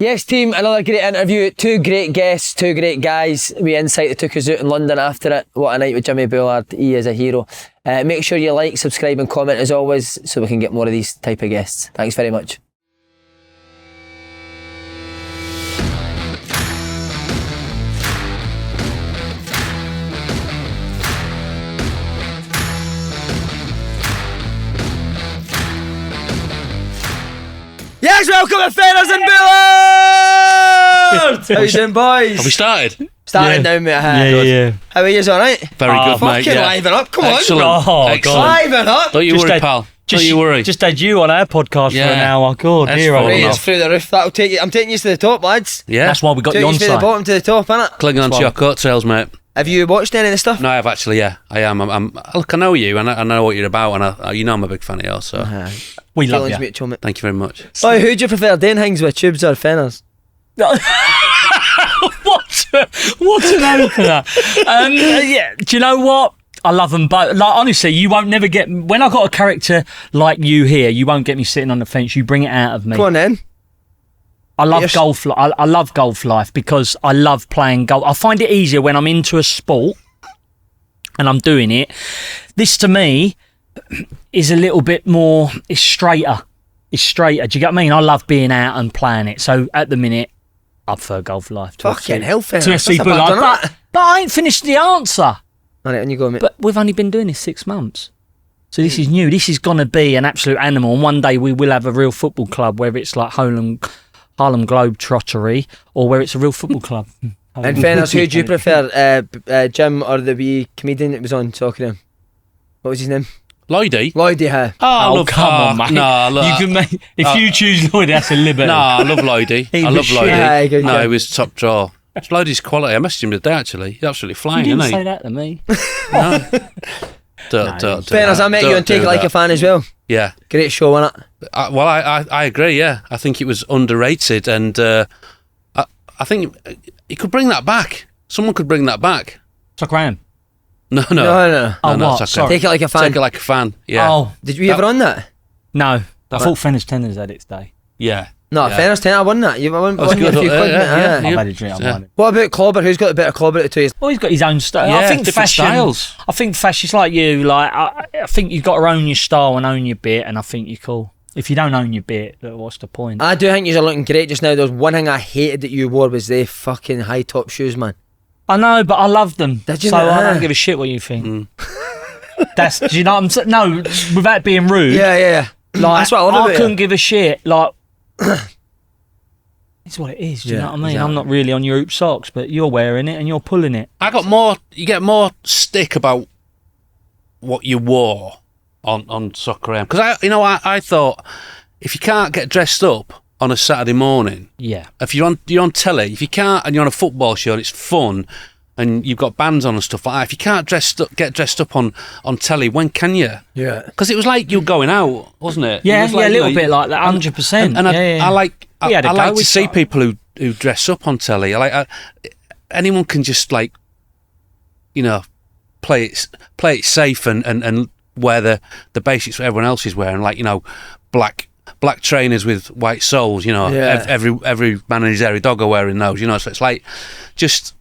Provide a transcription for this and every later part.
Yes, team, another great interview. Two great guests, two great guys. We insight that took us out in London after it. What a night with Jimmy Bullard. He is a hero. Make sure you like, subscribe and comment as always so we can get more of these type of guests. Thanks very much. Yes, welcome to Fenners and Bullard! How you doing, boys? Have we started? Started now, mate. Yeah. How are you, alright? Very good, mate. Fucking liven up, come Excellent. on. Excellent. Liven up. Don't you worry, pal. Don't you worry. Just had you on our podcast for an hour. God, dear. Right, it's through the roof. That'll take you. I'm taking you to the top, lads. Yeah. That's why we got you on From the site. bottom to the top, innit? Clinging on to your coattails, mate. Have you watched any of the stuff? No, I have actually, yeah. I am. Look, I know you, and I know what you're about, and you know I'm a big fan of yours, so We love you. Mutual, mate. thank you very much. Oh, who do you prefer, doing things with, Tubes or Fenners? What an opener. Yeah, do you know what? I love them both. Like, honestly, you won't never get... When I got a character like you here, you won't get me sitting on the fence. You bring it out of me. Come on then. I love golf. I love golf life because I love playing golf. I find it easier when I'm into a sport and I'm doing it. This, to me, is a little bit more... It's straighter. It's straighter. Do you get what I mean? I love being out and playing it. So, at the minute, I prefer golf life. Fucking hell, Fenners. To FC Bullard. But I ain't finished the answer. Alright, on you go, mate. But we've only been doing this 6 months. So this is new. This is going to be an absolute animal. And one day we will have a real football club, whether it's like Harlem Globetrottery or where it's a real football club. And Fenners, who do you prefer, Jim or the wee comedian that was on talking to him? What was his name? Lloydie? Lloydie, huh? Oh, come on, mate. No, look. You can make, if you choose Lloydie, that's a liberty. No, I love Lloydie. I love Lloydie. Yeah, good No, guy. he was top draw. It's Lloydie's quality. I messaged him today, actually. He's absolutely flying, You didn't isn't say he? that to me. No. Don't Fenners, I met you on Take It Like a Fan as well. Yeah. Great show, innit? Well, I agree, yeah. I think it was underrated, and I think he could bring that back. Someone could bring that back. Tuck around. No. No. Oh, no, what? it's Sorry. Take It Like a Fan. Take It Like a Fan, yeah. Oh, Did you ever on that? no. I thought Fenners Tenders had its day. Yeah. No, Yeah. Fenners 10, I won that. You won was me a good. few quid, Yeah, mate. yeah. I've had a drink. I'm winding. What about Clobber? Who's got a bit of Clobber to you? Well, he's got his own style. Yeah, I think different fashion. styles. I think fashion's like you. Like I think you've got to own your style and own your bit. And I think you're cool. If you don't own your bit, what's the point? I do think you're looking great just now. There was one thing I hated that you wore was the fucking high top shoes, man. I know, but I love them. Did you so not? I don't give a shit what you think. That's. Do you know what I'm saying? No, without being rude. Yeah. Like, That's what I love about couldn't you. give a shit. Like. It's what it is, do you know what I mean? exactly. I'm not really on your hoop socks, but you're wearing it and you're pulling it. You get more stick about what you wore on Soccer AM. Because I thought if you can't get dressed up on a Saturday morning, Yeah. if you're on telly, if you can't and you're on a football show and it's fun and you've got bands on and stuff like that, if you can't get dressed up on telly, when can you? Yeah. Because it was like you were going out, wasn't it? Yeah, It was like, a little you know, bit like that, 100%. And yeah. I like We had a I go like to with see that. people who dress up on telly. Anyone can just play it safe and wear the basics that everyone else is wearing, black trainers with white soles. Yeah. Every man and his hairy dog are wearing those. So it's like just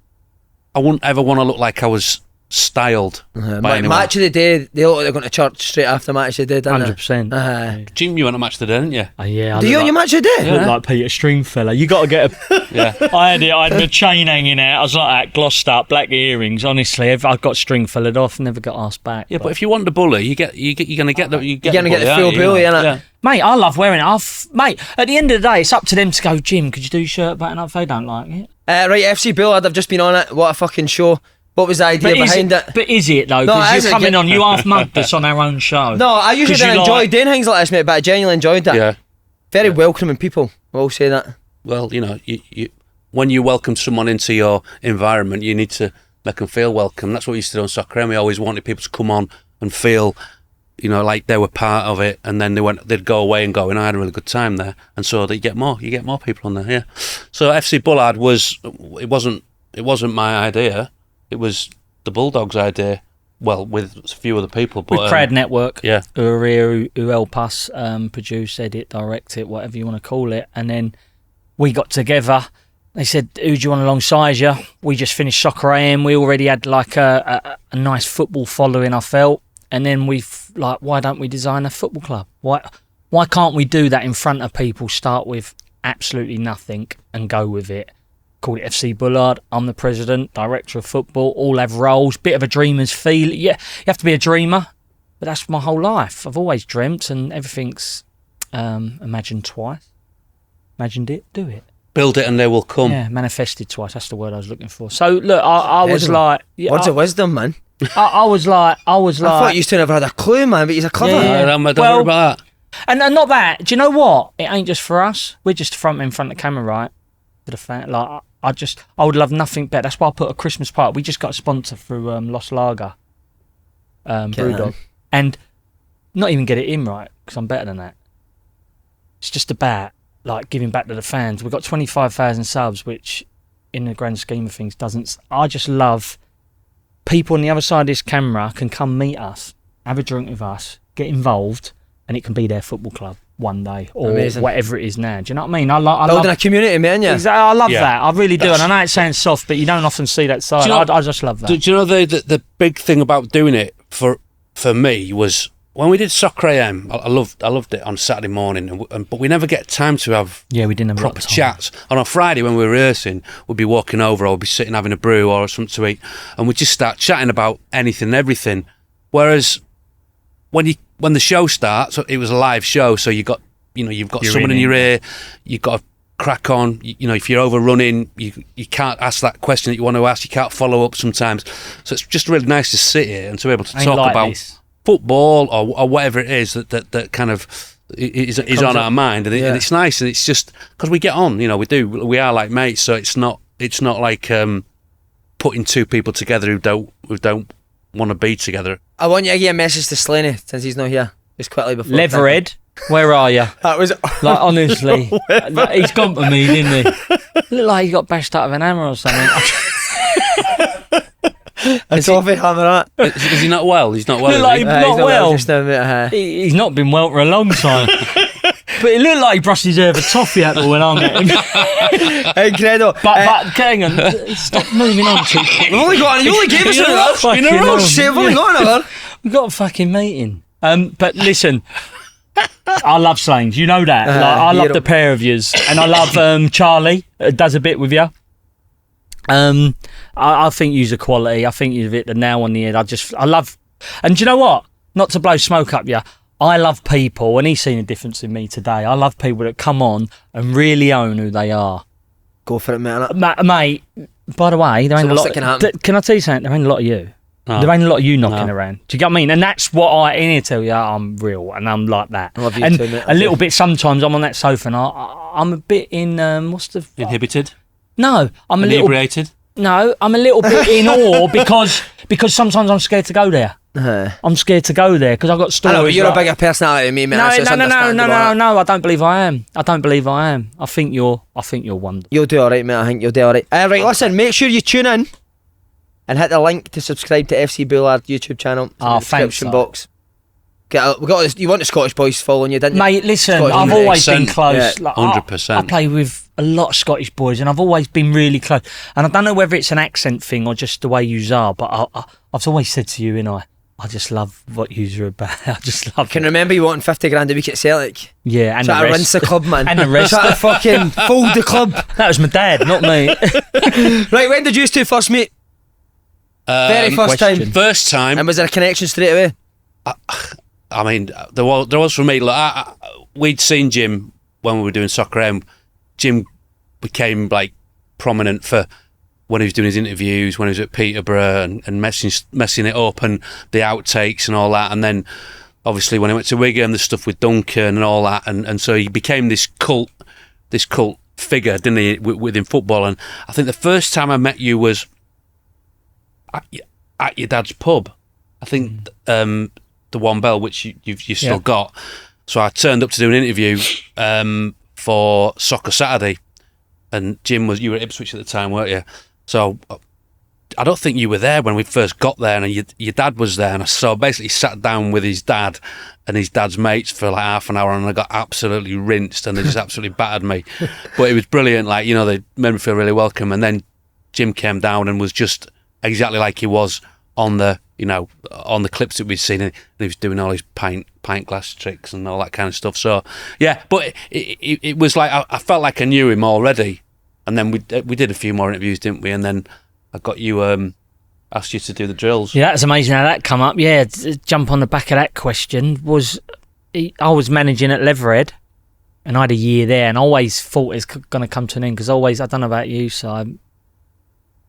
I wouldn't ever want to look like I was styled by anyone. Match of the day, they look like they're going to church straight after match of the day, don't they? 100%. Jim, you went to match the day, didn't you? Yeah. I Do look you on like- your match of the day? I look like Peter Stringfellow. You got to get a... Yeah. I had my chain hanging out. I was like that, glossed up, black earrings. Honestly, if I got Stringfellowed off, never got asked back. Yeah, but if you want the bully, you're going to get the You're going to get the full aren't you? bully, innit? Yeah. Mate, I love wearing it. Mate, at the end of the day, it's up to them to go, Jim, could you do your shirt button up if they don't like it? Right, FC Bullard, I've just been on it. What a fucking show. What was the idea behind it? But is it, though? No, it Because isn't. you're coming on, you half mugged us on our own show. No, I usually 'Cause you don't enjoy like- doing things like this, mate, but I genuinely enjoyed that. Yeah. Very welcoming people, I will say that. Well, you when you welcome someone into your environment, you need to make them feel welcome. That's what we used to do on Soccer AM. We always wanted people to come on and feel, like they were part of it, and then they'd go away and go, and I had a really good time there, and so you get more people on there. Yeah. So FC Bullard it wasn't my idea. It was the Bulldogs' idea. Well, with a few other people, but With Crowd Network, yeah. who are here, who help us produce, edit, direct it, whatever you want to call it, and then we got together. They said, who do you want alongside you? We just finished Soccer AM. We already had like a nice football following, I felt. And then we've like, why don't we design a football club? Why can't we do that in front of people? Start with absolutely nothing and go with it. Call it FC Bullard. I'm the president, director of football. All have roles. Bit of a dreamer's feel. Yeah, you have to be a dreamer. But that's my whole life. I've always dreamt, and everything's imagined twice. Imagined it, do it. Build it and they will come. Yeah, manifested twice. That's the word I was looking for. So look, I was like, yeah, words of wisdom, man. I was like, I thought you still never had a clue, man. But you're clever. Yeah. Don't worry about that. And not that. Do you know what? It ain't just for us. We're just front in front of the camera, right? To the fan. Like I would love nothing better. That's why I put a Christmas party. We just got a sponsor through Lost Lager, Brewdog, and not even get it in right because I'm better than that. It's just about like giving back to the fans. We've got 25,000 subs, which in the grand scheme of things doesn't. I just love people on the other side of this camera can come meet us, have a drink with us, get involved, and it can be their football club one day or whatever it is now. Do you know what I mean? I building a community, man. Yeah, exactly. I love that. I really do. And I know it sounds soft, but you don't often see that side. Do you know, I just love that. Do you know the big thing about doing it for me was when we did Soccer AM. I loved it on Saturday morning, but we never get time to have we didn't have proper chats. On a Friday when we were rehearsing, we'd be walking over, or we'd be sitting having a brew or something to eat, and we'd just start chatting about anything and everything. Whereas when the show starts, it was a live show, so you've got someone in your ear, you've got to crack on. If you're overrunning, you can't ask that question that you want to ask. You can't follow up sometimes. So it's just really nice to sit here and to be able to talk about football or whatever it is that kind of is on our mind, and it's nice, and it's just because we get on. We are like mates, so it's not like putting two people together who don't want to be together. I want you to give a message to Slaney since he's not here. Just quickly before. Leverhead, where are you? That was like honestly, he's gone to me, didn't he? Looked like he got bashed out of an hammer or something. It's off it, hammer. Is he not well? He's not well. Looked like he's not well. Just a bit, He's not been well for a long time. But it looked like he brushed his hair with a toffee apple when I met him. Incredible. But hang on, stop moving on. You only gave us an hour. In a row. We've only got an hour. We've got a fucking meeting. But listen, I love Slanes. You know that. I love the pair of yous, and I love Charlie. Does a bit with you. I think you's a quality. I think you've hit the nail on the head. I love, and do you know what? Not to blow smoke up you. I love people, and he's seen a difference in me today. I love people that come on and really own who they are. Go for it, mate. Mate, by the way, there ain't a lot. Can I tell you something? There ain't a lot of you. No. There ain't a lot of you knocking around. Do you get what I mean? And that's what I in here tell you. I'm real, and I'm like that. I love you and too, mate. A little bit sometimes I'm on that sofa, and I'm a bit in inhibited. No, I'm inebriated. No, I'm a little bit in awe because sometimes I'm scared to go there. I'm scared to go there because I've got stories. I know, but you're a bigger personality than me, mate. No. I don't believe I am. I think you're wonderful. You'll do all right, mate. I think you'll do all right. Right, listen. Make sure you tune in and hit the link to subscribe to FC Bullard YouTube channel. In the description box. You want the Scottish boys following you, didn't you? Mate, listen, I've always been close. Yeah, 100%. I play with a lot of Scottish boys, and I've always been really close. And I don't know whether it's an accent thing or just the way you are, but I've always said to you, I just love what you are about. I just love. Can remember you wanting 50 grand a week at Celtic? Yeah, and try to rinse the club, man. And the rest. Try to fucking fold the club. That was my dad, not me. Right, when did you two first meet? Very first time. First time. And was there a connection straight away? I mean, there was for me. Like, we'd seen Jim when we were doing Soccer AM. Jim became like prominent for when he was doing his interviews, when he was at Peterborough and messing it up, and the outtakes and all that. And then obviously when he went to Wigan, the stuff with Duncan and all that, and so he became this cult figure, didn't he, within football. And I think the first time I met you was at your dad's pub. I think the One Bell, which you've still got. So I turned up to do an interview for Soccer Saturday, and Jim you were at Ipswich at the time, weren't you? So I don't think you were there when we first got there, and your dad was there, and I basically sat down with his dad and his dad's mates for like half an hour, and I got absolutely rinsed, and they just absolutely battered me. But it was brilliant. Like, you know, they made me feel really welcome. And then Jim came down and was just exactly like he was on the, you know, on the clips that we'd seen, and he was doing all his pint glass tricks and all that kind of stuff. So yeah, but it was like I felt like I knew him already. And then we did a few more interviews, didn't we? And then I got you, asked you to do the drills. Yeah, that's amazing how that come up. Yeah, jump on the back of that question I was managing at Leatherhead, and I had a year there, and I always thought it's going to come to an end, because I don't know about you, so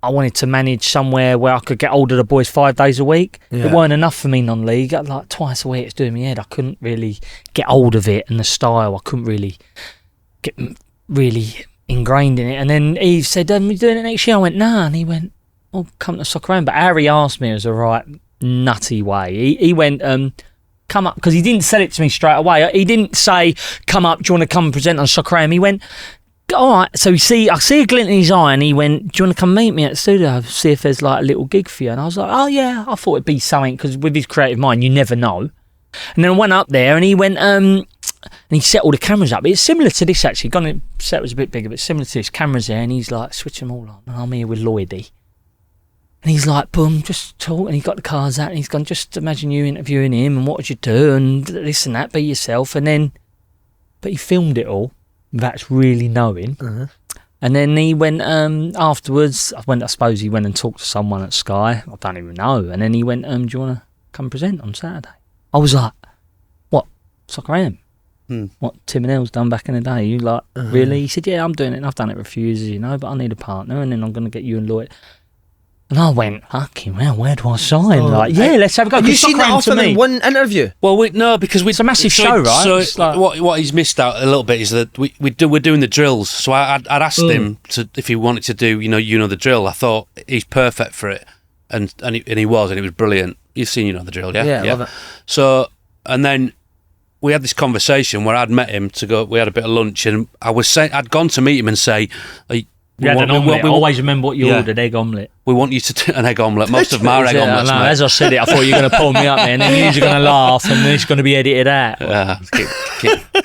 I wanted to manage somewhere where I could get hold of the boys 5 days a week. Yeah. It weren't enough for me non-league. Like twice a week, it's doing me head. I couldn't really get hold of it and the style. I couldn't really get ingrained in it. And then he said, "Are we doing it next year?" I went, "Nah." And he went, "Well, come to Soccer Around." But Harry asked me, it was a right nutty way. He went, "Come up," because he didn't sell it to me straight away. He didn't say, "Come up, do you want to come and present on Soccer Around?" He went, "All right." So I see a glint in his eye, and he went, "Do you want to come meet me at the studio, see if there's like a little gig for you?" And I was like, "Oh yeah." I thought it'd be something, because with his creative mind, you never know. And then I went up there, and he went, and he set all the cameras up. It's similar to this, actually. Set was a bit bigger, but similar to this. Cameras there, and he's like, switch them all on. And I'm here with Lloydie. And he's like, boom, just talk. And he got the cards out, and he's gone, just imagine you interviewing him, and what would you do, and this and that, be yourself. And then, but he filmed it all without really knowing. Uh-huh. And then he went, afterwards, I suppose he went and talked to someone at Sky. I don't even know. And then he went, do you want to come present on Saturday? I was like, what? Soccer AM? What Tim and Elle's done back in the day? You like, really? He said, yeah, I'm doing it, and I've done it for a few years, you know, but I need a partner, and then I'm going to get you and Lloyd. And I went, fucking hell, where do I sign? Like, yeah, let's have a go. Have you seen that often in one interview? Well, because it's a massive show, right? So like, what he's missed out a little bit is that we're doing the drills. So I'd asked him if he wanted to do, you know the drill. I thought he's perfect for it, and he was brilliant. You've seen the drill, yeah? Yeah, I love it. So, and then we had this conversation where I'd met him to go. We had a bit of lunch, and I'd gone to meet him and say, "You had an omelette. I always remember what you ordered, egg omelette. We want you to do an egg omelette. Most of my egg omelettes, mate. As I said it, I thought you were going to pull me up, man, and then you're going to laugh, and then it's going to be edited out.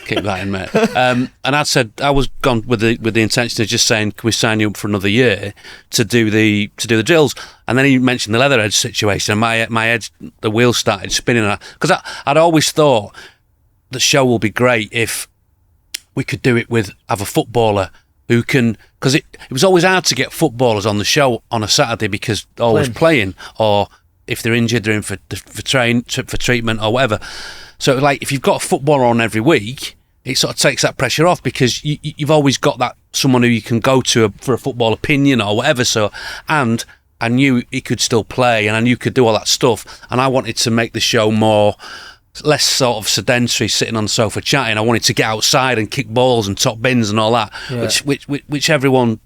Keep that in, mate. And I said I was gone with the intention of just saying, can we sign you up for another year to do the drills? And then he mentioned the Leatherhead situation, and my head, the wheels started spinning, because I'd always thought the show will be great if we could do it have a footballer who can, because it was always hard to get footballers on the show on a Saturday because they're always playing, or if they're injured, they're in for treatment or whatever. So like if you've got a footballer on every week, it sort of takes that pressure off, because you've always got that someone who you can go to for a football opinion or whatever. So, and I knew he could still play, and I knew he could do all that stuff, and I wanted to make the show less sort of sedentary, sitting on the sofa chatting. I wanted to get outside and kick balls and top bins and all that, which everyone,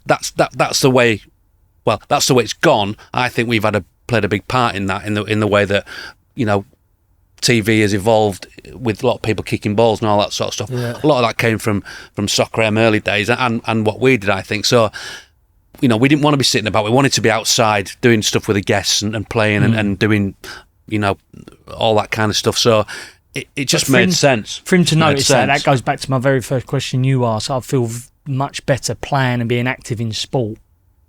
that's the way. Well, that's the way it's gone. I think we've played a big part in that, in the way that TV has evolved with a lot of people kicking balls and all that sort of stuff. Yeah. A lot of that came from Soccer AM early days and what we did, I think. So, we didn't want to be sitting about. We wanted to be outside doing stuff with the guests and playing and doing, all that kind of stuff. So it just made sense. For him to notice that goes back to my very first question you asked. I feel much better playing and being active in sport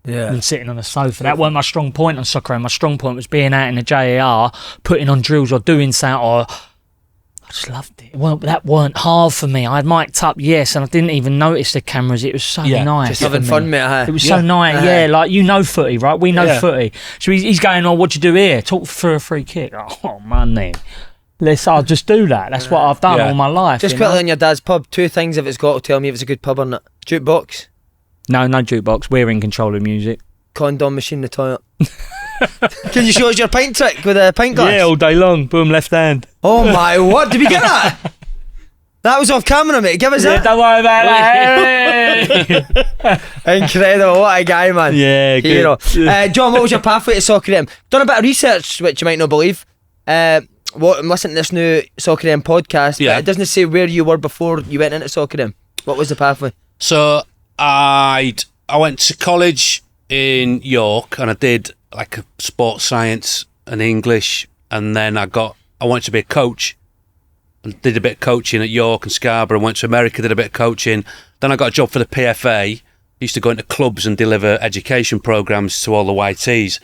than sitting on a sofa. That weren't my strong point on Soccer AM. My strong point was being out in the JAR, putting on drills or doing something, or I just loved it. Well, that weren't hard for me. I had mic'd up, yes, and I didn't even notice the cameras. It was so nice. Just having fun, mate. It was so nice, like footy, right? We know footy. So he's going, oh, what'd you do here? Talk for a free kick. Oh, man, I'll just do that. That's what I've done all my life. Just quickly on your dad's pub, 2 things if it's got to tell me if it's a good pub or not. Jukebox? No jukebox. We're in control of music. Condom machine in the toilet. Can you show us your pint trick with a pint glass? Yeah, all day long. Boom, left hand. Oh my, what? Did we get that? That was off camera, mate. Give us that. Don't worry about that. Incredible. What a guy, man. Yeah, good. Hero. John, what was your pathway to Soccer AM? Done a bit of research, which you might not believe. I'm listening to this new Soccer AM podcast, but it doesn't say where you were before you went into Soccer AM. What was the pathway? So I went to college in York, and I did like a sports science and English, and then I wanted to be a coach, and did a bit of coaching at York and Scarborough. Went to America, did a bit of coaching. Then I got a job for the PFA. Used to go into clubs and deliver education programs to all the YTs.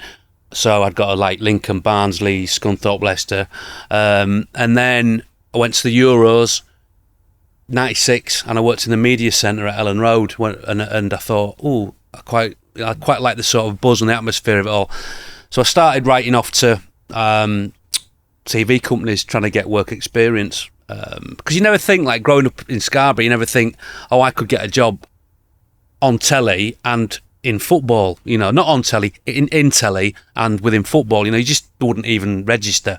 So I'd got to like Lincoln, Barnsley, Scunthorpe, Leicester, and then I went to the Euros. 96, and I worked in the media centre at Ellen Road, and I thought, I quite like the sort of buzz and the atmosphere of it all. So I started writing off to TV companies trying to get work experience, because you never think, like growing up in Scarborough, you never think, I could get a job on telly and in football, not on telly, in telly and within football, you just wouldn't even register.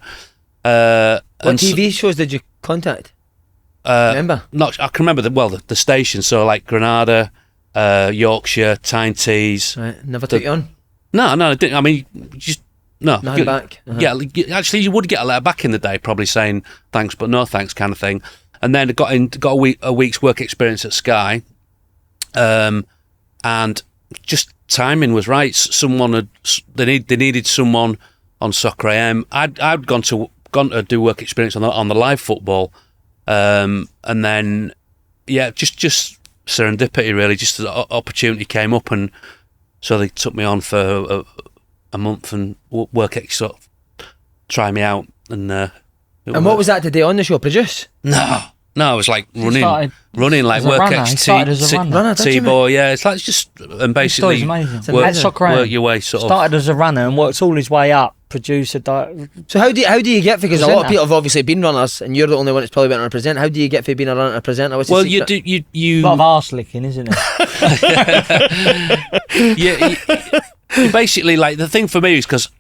What TV shows did you contact? Remember? I can remember the station. So like Granada, Yorkshire, Tyne Tees. Right, never took you on. No, I didn't. I mean, just no. Nothing back. Yeah, actually, you would get a letter back in the day, probably saying thanks but no thanks, kind of thing. And then got a week's work experience at Sky, and just timing was right. They needed someone on Soccer AM. I'd gone to do work experience on the live football. And then, just serendipity really. Just the opportunity came up, and so they took me on for a month and work sort of try me out. And what was that today on the show? Produce? No, I was like running like work T-boy. Yeah, it's like just and basically work your way sort of. Started as a runner and worked all his way up. Producer, So how do you get, because a lot of people have obviously been runners, and you're the only one that's probably been on a presenter. How do you get for being a runner and a presenter? What's well, you do you. A lot of arse licking, isn't it? You basically, like, the thing for me is because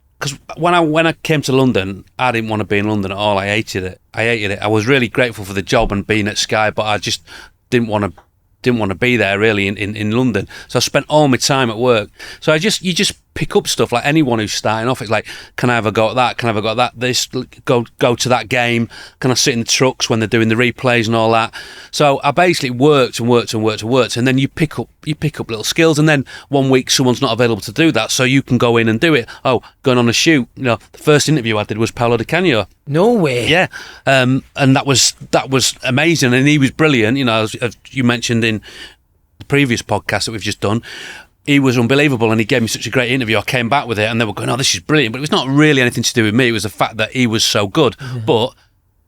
when I came to London, I didn't want to be in London at all. I hated it. I was really grateful for the job and being at Sky, but I just didn't want to be there really in London. So I spent all my time at work. So you just pick up stuff like anyone who's starting off. It's like, can I have a go at that? Can I have a go at that? This, go to that game. Can I sit in the trucks when they're doing the replays and all that? So I basically worked, and then you pick up little skills. And then one week someone's not available to do that, so you can go in and do it. Going on a shoot. The first interview I did was Paolo Di Canio. No way. Yeah, and that was amazing, and he was brilliant. As you mentioned in the previous podcast that we've just done, he was unbelievable, and he gave me such a great interview. I came back with it, and they were going, this is brilliant. But it was not really anything to do with me. It was the fact that he was so good. Mm-hmm.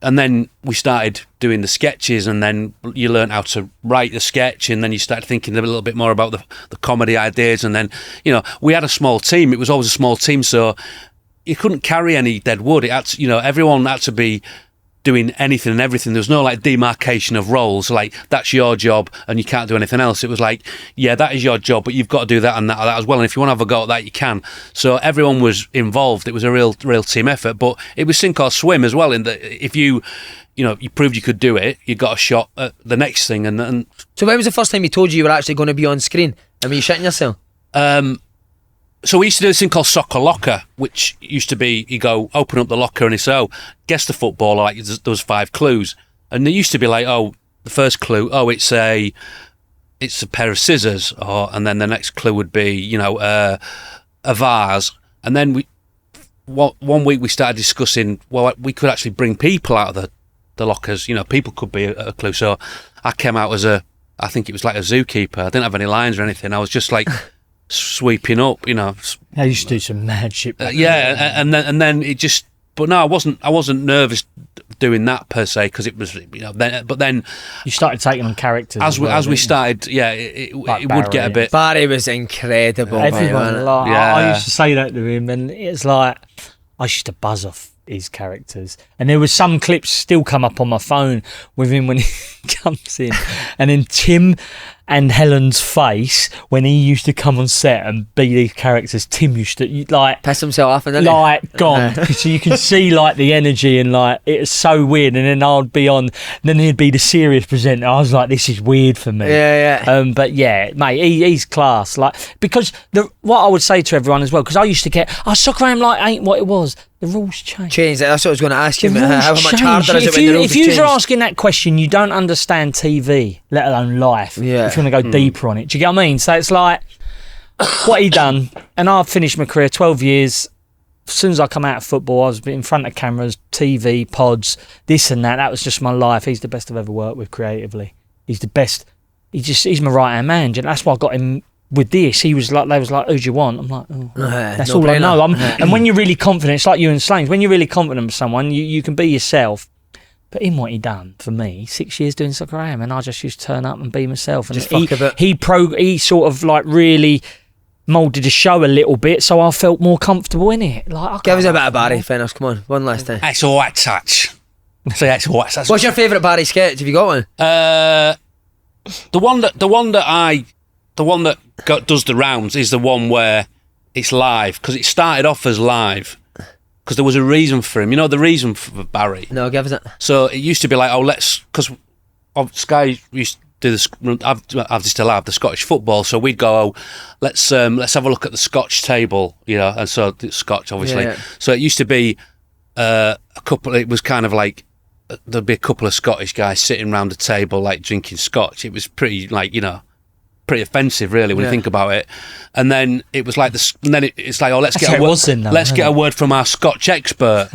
And then we started doing the sketches, and then you learned how to write the sketch, and then you started thinking a little bit more about the comedy ideas. And then, we had a small team. It was always a small team, so you couldn't carry any dead wood. It had to, everyone had to be doing anything and everything. There was no like demarcation of roles, like that's your job and you can't do anything else. It was like, that is your job, but you've got to do that and that as well. And if you want to have a go at that, you can. So everyone was involved. It was a real team effort, but it was sink or swim as well. In that, if you proved you could do it, you got a shot at the next thing. And so when was the first time you told you were actually going to be on screen? And were you shitting yourself? So we used to do this thing called Soccer Locker, which used to be, you go, open up the locker and it's, guess the footballer, like there was 5 clues. And there used to be like, the first clue, it's a pair of scissors. And then the next clue would be, a vase. And then one week we started discussing, we could actually bring people out of the lockers. People could be a clue. So I came out as I think it was like a zookeeper. I didn't have any lines or anything. I was just like... sweeping up, I used to do some mad shit. And then it just. But no, I wasn't nervous doing that per se, because it was, But then you started taking on characters as we started. Yeah, it would get a bit. Barry was incredible. Everyone, I used to say that to him, and it's like I used to buzz off his characters, and there was some clips still come up on my phone with him when he comes in, and then Tim and Helen's face when he used to come on set and be these characters. Tim used to like piss himself off, and gone. So you can see like the energy, and like it was so weird. And then I'd be on, and then he'd be the serious presenter. I was like, this is weird for me. But yeah, mate, he's class. Like, because what I would say to everyone as well, because I used to get, Soccer AM like ain't what it was. The rules changed. That's what I was going to ask you. How much harder is it when the rules change? If you're asking that question, you don't understand TV, let alone life. Yeah. If you want to go deeper on it, do you get what I mean? So it's like, what he done, and I finished my career 12 years. As soon as I come out of football, I was in front of cameras, TV, pods, this and that. That was just my life. He's the best I've ever worked with creatively. He's the best. He's my right hand man. That's why I got him with this. They was like, who do you want? I'm like, that's all I know. And when you're really confident, it's like you and Slanes. When you're really confident with someone, you can be yourself. But in what he done for me, 6 years doing Soccer AM, and I just used to turn up and be myself. And he sort of like really moulded the show a little bit, so I felt more comfortable in it. Like, give us a bit of Barry Fenners. Come on, one last time. That's all right, touch. So that's all right. What's your favourite Barry sketch? Have you got one? The one that does the rounds is the one where it's live, because it started off as live. Because there was a reason for him. You know the reason for Barry? No, give us it. So it used to be like, because Sky used to do this, I've still have the Scottish football, so we'd go, let's have a look at the Scotch table, you know, and so it's Scotch, obviously. Yeah. So it used to be it was kind of like, there'd be a couple of Scottish guys sitting around a table, like drinking Scotch. It was pretty, like, you know, pretty offensive, really, when you think about it. And then it was like it's like, let's get a word from our Scotch expert,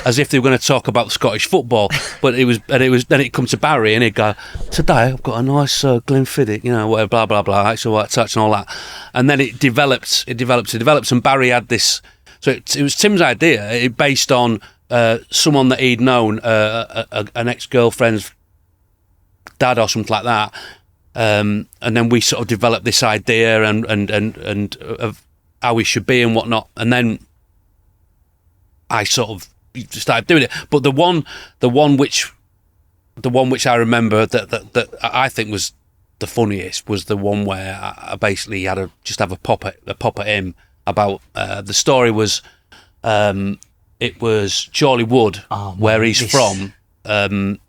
as if they were going to talk about Scottish football. But then it come to Barry, and he'd go, today I've got a nice Glenfiddich, you know, whatever, blah blah blah, actual white touch and all that. And then it develops, and Barry had this. So it was Tim's idea. It based on someone that he'd known, an ex-girlfriend's dad or something like that. And then we sort of developed this idea and of how we should be and whatnot. And then I sort of started doing it. But the one which I remember that I think was the funniest was the one where I basically had a pop at him about the story was it was Chorley Wood, where he's from.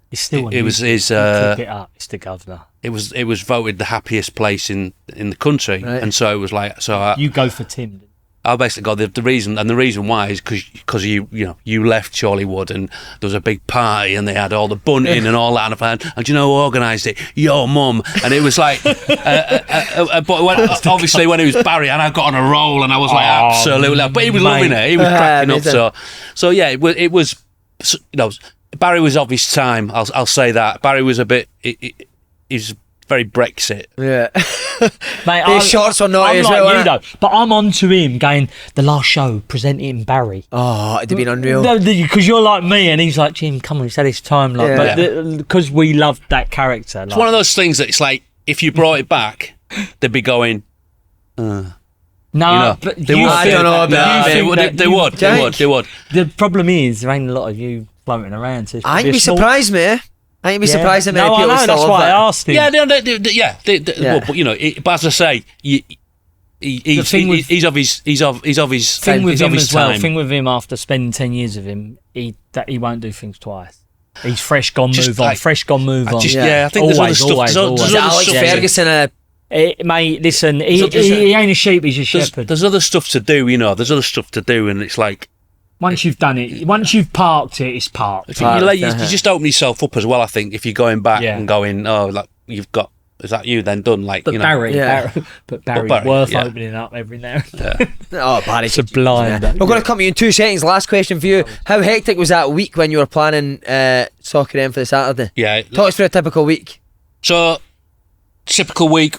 It's still it was his. Click it up. It's the governor. It was voted the happiest place in the country, right. And so it was like, you go for Tim. I basically got the reason why is because you left Chorley Wood, and there was a big party and they had all the bunting and all that, and do you know who organised it? Your mum. And it was like, but obviously when it was Barry, and I got on a roll, and I was like, absolutely, but he was loving it. He was cracking up. So yeah, it was, you know, Barry was of his time. I'll say that. Barry was a bit. He's very Brexit. Yeah. Mate, his shorts are naughty I'm as like well, you though, but I'm on to him going, the last show, presenting Barry. Oh, it'd have been unreal. Because you're like me, and he's like, Jim, come on, he's had his time. Like, but because we loved that character. It's one of those things that it's like, if you brought it back, they'd be going, no, you know, but they would. I don't know about they would. The problem is, there ain't a lot of you floating around. So I ain't be surprised, mate. I ain't be surprised that many people I know, that's why I asked him. Yeah, well, but you know, but as I say, he's of his thing with him as well. time. Thing with him after spending 10 years with him, he won't do things twice. He's fresh, gone, move on. Fresh, gone, move on. I think there's other stuff. Is Alex Ferguson mate, listen, he ain't a sheep, he's a shepherd. There's other stuff to do, you know. There's other stuff to do, and it's like, once you've done it, once you've parked it, it's parked. You just open yourself up as well, I think, if you're going back and going, like, you've got, is that you then done? Like, but you know. Barry's worth opening up every now and then. Oh, Barry's sublime. We're going to come to you in 2 seconds. Last question for you. How hectic was that week when you were planning Soccer M for the Saturday? Yeah. Talk us through a typical week. So, typical week.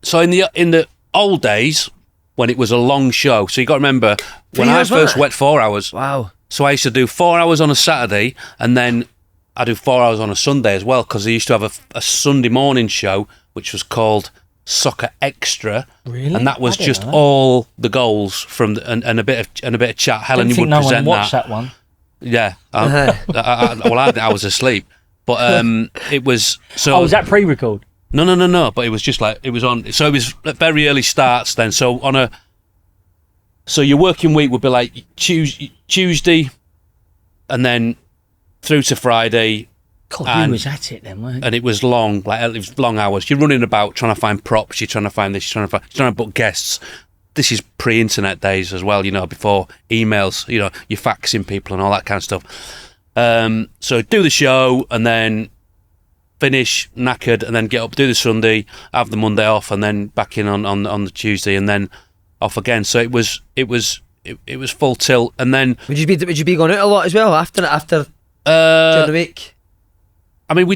So, in the old days, when it was a long show, so you got to remember, when I first went 4 hours. Wow. So I used to do 4 hours on a Saturday, and then I do 4 hours on a Sunday as well, because they used to have a Sunday morning show, which was called Soccer Extra. Really? And that was just all the goals from and a bit of chat. Helen, you would present that one. Yeah. I was asleep, but it was so. Oh, was that pre-record? No. But it was just like, it was on. So it was very early starts then. So so your working week would be like Tuesday, and then through to Friday. God, you was at it then, weren't you? And it was long, it was long hours. You're running about trying to find props. You're trying to find this. You're trying to book guests. This is pre-internet days as well. You know, before emails. You know, you're faxing people and all that kind of stuff. So do the show, and then finish knackered, and then get up, do the Sunday, have the Monday off, and then back in on the Tuesday, and then off again. So it was full tilt, and then would you be going out a lot as well after during the week? I mean,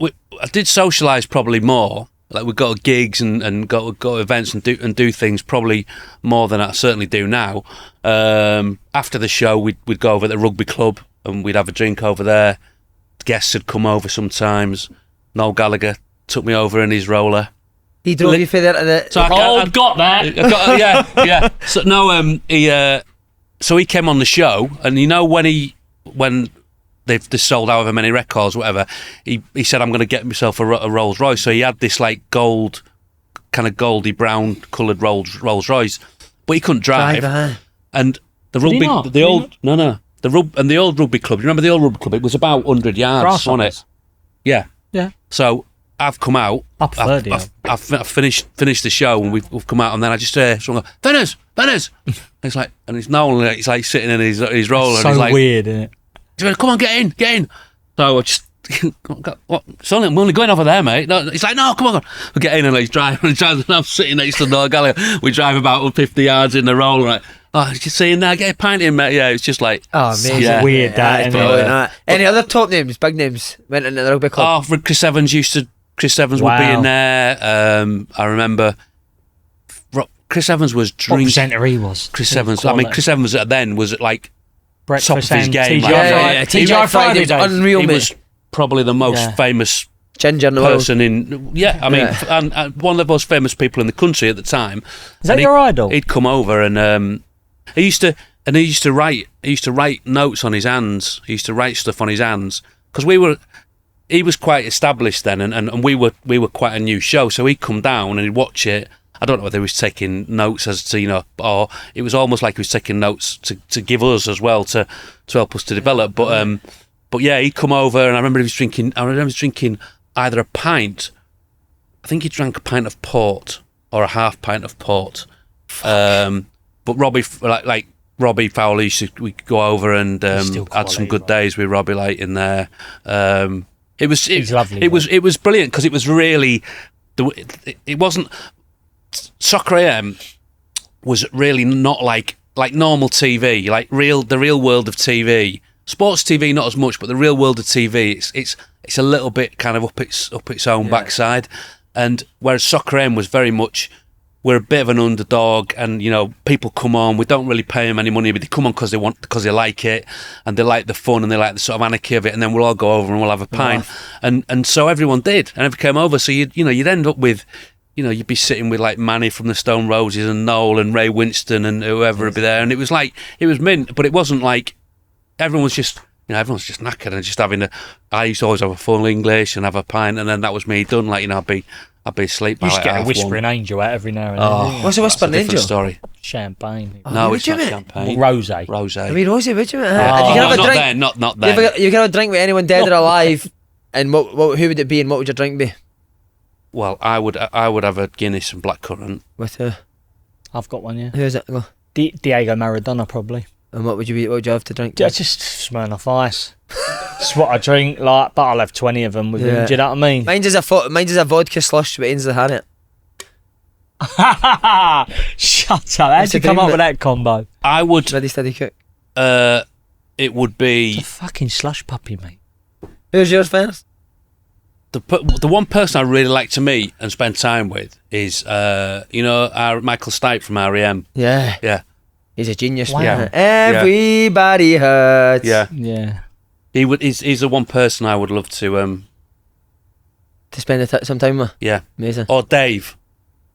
I did socialise probably more. Like we go to gigs and go to events and do things probably more than I certainly do now. After the show, we'd go over to the rugby club and we'd have a drink over there. Guests would come over sometimes. Noel Gallagher took me over in his roller. He drove you for there to the... So got that. Yeah. So no, so he came on the show, and you know when they've just sold however many records, whatever, he said, I'm going to get myself a Rolls Royce. So he had this like gold, kind of goldy brown coloured Rolls Royce, but he couldn't drive. And the the old rugby club. You remember the old rugby club? It was about 100 yards, wasn't it? Yeah. So I've come out. I've finished the show, and we've come out, and then I just hear someone go, Fenners. It's like, and it's Nolan. He's like sitting in his roller. So and he's like, weird, isn't it? Come on, get in. So I just, what? I'm only going over there, mate. No, he's like, no, come on. We get in, and he's driving, and I'm sitting next to Noel Gallagher. We drive about 50 yards in the roller. Like, just saying now, get a pint in, mate. Yeah, it's just like, amazing. Weird, that. Any other top names, big names, went into the rugby club? Chris Evans would be in there. I remember Chris Evans was drinking. What presenter he was? Chris Evans. I mean, Chris Evans then was like Breakfast top of his and game. TGI Friday days. Unreal, he mate. was probably the most famous ginger in the person in. Yeah, I mean, and one of the most famous people in the country at the time. Is that your idol? He'd come over and he used to write notes on his hands. He used to write stuff on his hands because he was quite established then, and we were quite a new show. So he'd come down and he'd watch it. I don't know whether he was taking notes as to, or it was almost like he was taking notes to give us as well to help us to develop. But yeah, he'd come over, and I remember he was drinking either a pint. I think he drank a pint of port or a half pint of port. But Robbie, like Robbie Fowler, we'd go over and had some good days with Robbie Light in there. He's lovely. It was brilliant because it was really, it wasn't. Soccer AM was really not like normal TV, like the real world of TV. Sports TV not as much, but the real world of TV, it's a little bit kind of up its own backside. And whereas Soccer AM was very much, we're a bit of an underdog, and people come on. We don't really pay them any money, but they come on because they like it, and they like the fun, and they like the sort of anarchy of it. And then we'll all go over and we'll have a pint, and so everyone did, and everyone came over. So you'd end up with, you'd be sitting with like Manny from the Stone Roses and Noel and Ray Winston and whoever would be there, and it was mint, but it wasn't like everyone was just. Everyone's just knackered and just having I used to always have a full English and have a pint, and then that was me done. Like, I'd be asleep by you like get half a whispering one. angel out every now and then. What's a whispering angel? Story. Champagne. No, it's not champagne. Rosé. I mean, Rosie, would you? You can have a drink. Not then. You can have a drink with anyone dead or alive, and who would it be, and what would your drink be? Well, I would have a Guinness and blackcurrant. With who? I've got one, yeah. Who is it? Go. Diego Maradona, probably. And what would you have to drink? Just Smirnoff Ice. That's what I drink, but I'll have 20 of them with him. Do you know what I mean? Mine's is a vodka slush with Ainsley Harriet. Shut up. How'd you come up with that combo? I would... Ready, steady, cook. It would be... It's a fucking slush puppy, mate. Who's yours first? The one person I really like to meet and spend time with is, our Michael Stipe from R.E.M. Yeah. Yeah. He's a genius. Wow. Man. Everybody hurts. Yeah. He's the one person I would love to spend some time with. Yeah. Amazing. Or Dave.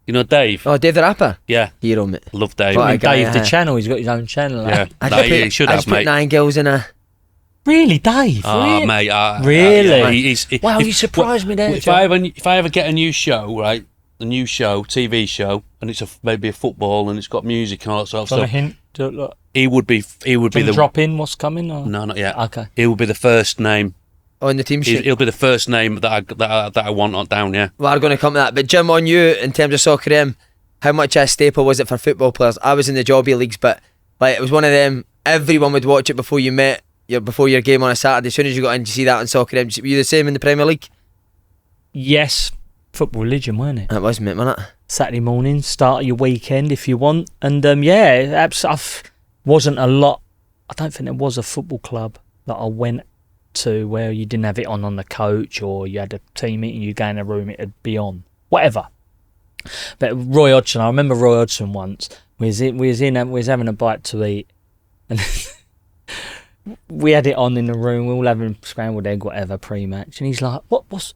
You know Dave? Oh, Dave the rapper? Yeah. Hero, mate. Love Dave. What, Dave the channel, he's got his own channel. Yeah. He should have, mate. Put 9 girls in a... Really, Dave? Oh, mate. Really? Wow, you surprised me there. If I ever get a new show, right? A new show, TV show, and it's maybe a football, and it's got music and all that sort of stuff. A hint? Look. He would be the drop in what's coming. Or? No, not yet. Okay. He will be the first name. Oh, in the team sheet. He'll be the first name that I want on down. Yeah. Well, we're going to come to that. But Jim, on you in terms of Soccer AM, how much a staple was it for football players? I was in the jobby leagues, but like it was one of them. Everyone would watch it before you met before your game on a Saturday. As soon as you got in, you see that on Soccer AM. Were you the same in the Premier League? Yes, football religion, weren't it? It was, mate, wasn't it? Saturday morning, start of your weekend if you want. And wasn't a lot. I don't think there was a football club that I went to where you didn't have it on the coach, or you had a team meeting, you go in a room, it'd be on. Whatever. But Roy Hodgson, I remember Roy Hodgson once. We was having a bite to eat, and we had it on in the room. We were all having scrambled egg, whatever, pre-match, and he's like, "What's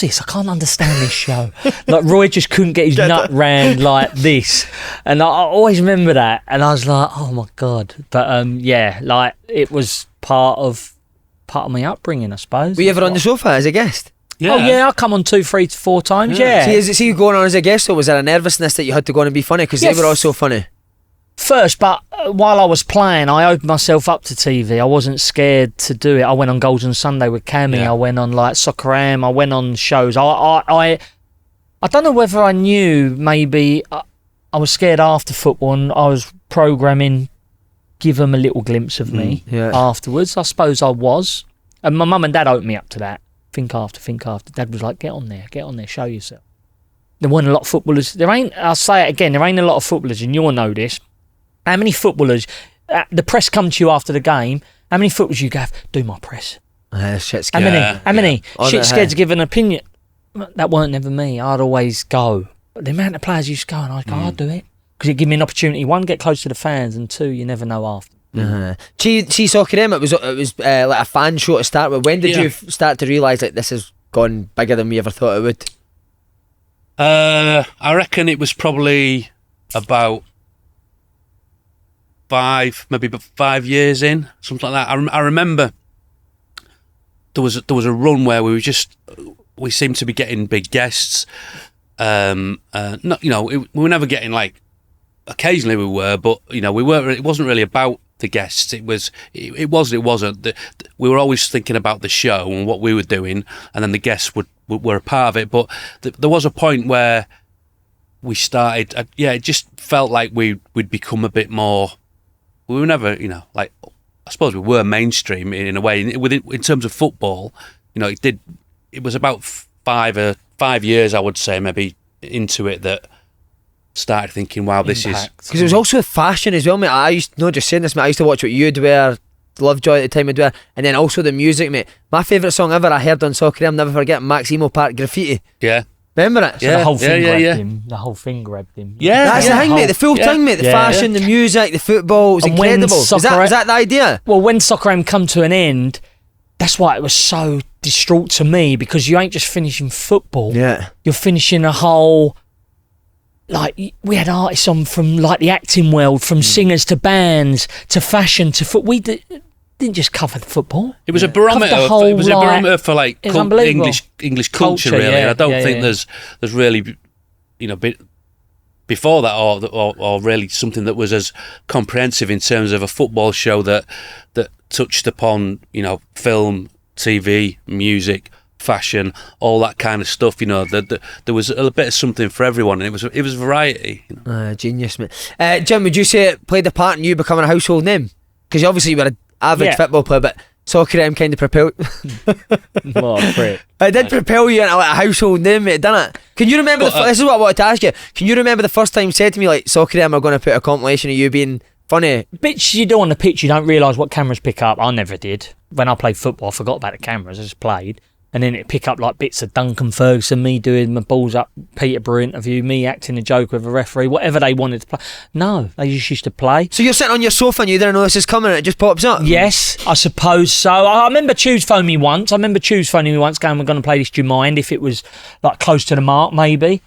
this? I can't understand this show." Like Roy just couldn't get his nut round like this, and I always remember that. And I was like, "Oh my god!" But like it was part of my upbringing, I suppose. Were you ever on the sofa as a guest? Yeah. Oh yeah, I come on 2, 3, 4 times. Yeah. See you going on as a guest, or was there a nervousness that you had to go on and be funny? Because they were all so funny. First, but while I was playing, I opened myself up to TV. I wasn't scared to do it. I went on Golden Sunday with Cammy. Yeah. I went on like Soccer Am. I went on shows. I don't know whether I knew. Maybe I was scared after football, and I was programming. Give them a little glimpse of me afterwards. I suppose I was, and my mum and dad opened me up to that. Think after. Dad was like, get on there, show yourself. There weren't a lot of footballers. I'll say it again, there ain't a lot of footballers, and you'll know this. How many footballers, the press come to you after the game, how many footballers you go, do my press? Shit scared. How many? Shit scared to give an opinion. That weren't never me. I'd always go. But the amount of players used to go, and I'd go, I'll do it. Because it gave me an opportunity, 1, get close to the fans, and 2, you never know after. See Soccer M, it was like a fan show to start with. When did you start to realise like this has gone bigger than we ever thought it would? I reckon it was probably about 5 years in, something like that. I remember there was a run where we seemed to be getting big guests. We were never getting like. Occasionally we were, but we weren't. It wasn't really about the guests. It wasn't. We were always thinking about the show and what we were doing, and then the guests were a part of it. But there was a point where we started. It just felt like we'd become a bit more. We were never, like I suppose we were mainstream in a way. In terms of football, it was about 5 years, I would say, maybe into it that. Started thinking, wow, this is... Because it was also fashion as well, mate. I used to watch what you'd wear, Lovejoy at the time would wear, and then also the music, mate. My favourite song ever I heard on Soccer, I'll never forget, Max Emo Park Graffiti. Yeah. Remember it? So the whole thing grabbed him. The whole thing grabbed him. Yeah. That's the thing, mate. The full thing, mate. The fashion, the music, the football, it was incredible. Was that the idea? Well, when Soccer Am come to an end, that's why it was so distraught to me, because you ain't just finishing football. Yeah. You're finishing a whole... Like, we had artists on from like the acting world, from singers to bands to fashion to foot. We didn't just cover the football. It was a barometer. It was a barometer for like English culture, really. I don't think there's really, before that or really something that was as comprehensive in terms of a football show that touched upon film, TV, music. Fashion, all that kind of stuff. There was a bit of something for everyone, and it was variety. Genius, mate. Jim, would you say it played a part in you becoming a household name? Because obviously you were an average football player, but Soccer M kind of propelled. It did propel you into like a household name, mate, didn't it? Can you remember? This is what I wanted to ask you. Can you remember the first time you said to me like, Soccer M are going to put a compilation of you being funny? Bits you do on the pitch, you don't realise what cameras pick up. I never did. When I played football, I forgot about the cameras. I just played. And then it pick up like bits of Duncan Ferguson, me doing my balls up Peterborough interview, me acting a joke with a referee, whatever they wanted to play. No, they just used to play. So you're sitting on your sofa and you didn't know this is coming and it just pops up? Yes, I suppose so. I remember Choose phoning me once. going, we're going to play this, do you mind? If it was like close to the mark, maybe.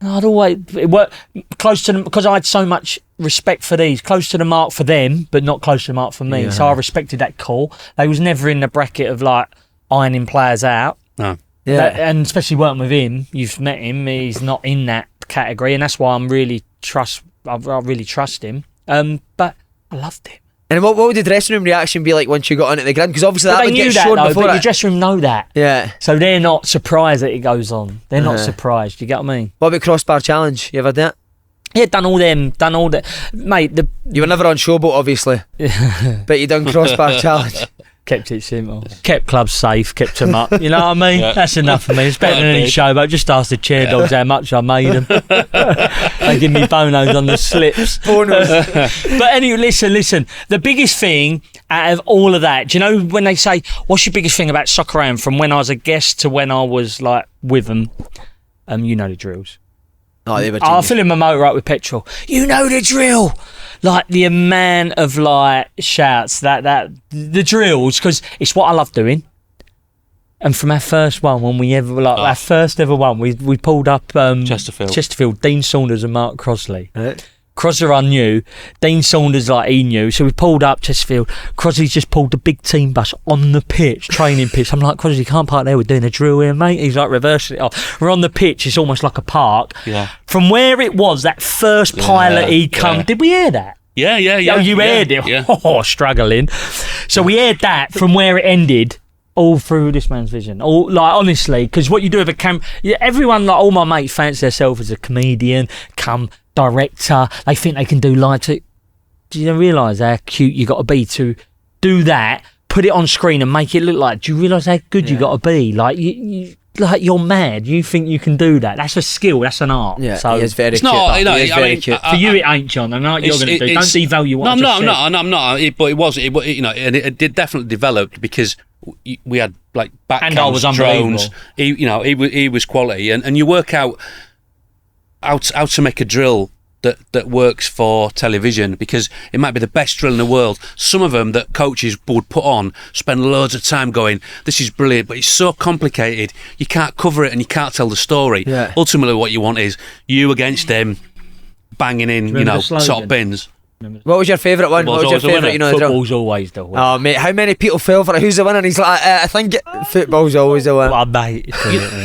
And I'd always, it worked close to them, because I had so much respect for these, close to the mark for them, but not close to the mark for me. Yeah. So I respected that call. They was never in the bracket of like, ironing players out. No. Yeah. And especially working with him, you've met him, he's not in that category, and that's why I really trust him. But I loved him. And what would the dressing room reaction be like once you got onto the ground? Because obviously that would get shown before. But your dressing room know that. Yeah. So they're not surprised that it goes on. They're not surprised. You get what I mean? What about Crossbar Challenge? You ever done it? Yeah, done all the... Mate, you were never on Showboat, obviously. But you done Crossbar Challenge. Kept it simple. Kept clubs safe, kept them up. You know what I mean? Yeah. That's enough for me. It's better than any show, but just ask the chair dogs how much I made them. They give me bonos on the slips. But anyway, listen. The biggest thing out of all of that, do you know when they say, what's your biggest thing about Soccer Around from when I was a guest to when I was like with them? You know the drills. Oh, they were I'll fill in my motor up with petrol. You know the drill. Like the amount of like shouts that the drills, because it's what I love doing. And from our first one, when we ever our first ever one, we pulled up Chesterfield, Dean Saunders and Mark Crossley. Right. Crosser I knew, Dean Saunders like he knew, so we pulled up Chesterfield. Crossley's just pulled the big team bus on the pitch, training pitch. I'm like, Crossley, you can't park there, we're doing a drill here, mate. He's like reversing it off. We're on the pitch, it's almost like a park. Yeah. From where it was, that first pilot he come, did we hear that? Yeah. Oh, you heard it? Yeah. Oh, struggling. So we aired that from where it ended, all through this man's vision. All like honestly, because what you do with a camera, everyone, like all my mates, fancy themselves as a comedian, director. They think they can do live. Do you realise how cute you got to be to do that? Put it on screen and make it look like. Do you realise how good you got to be? Like you, like you're mad. You think you can do that? That's a skill. That's an art. Yeah, so he is very it's cute. not. He is very cute. For you, it ain't, John. I know what you're going to do. Don't devalue what I just said. No, I'm not. But it was. You know, and it did definitely develop because we had like back and I was drones. He was quality, and you work out how to make a drill that works for television, because it might be the best drill in the world. Some of them that coaches would put on, spend loads of time going, this is brilliant, but it's so complicated, you can't cover it and you can't tell the story. Yeah. Ultimately what you want is you against them banging in, top bins. What was your favourite one? What was your favourite? Football's always the winner. Oh mate, how many people fell for it? Who's the winner? And he's like, I think football's always the winner. Well, mate.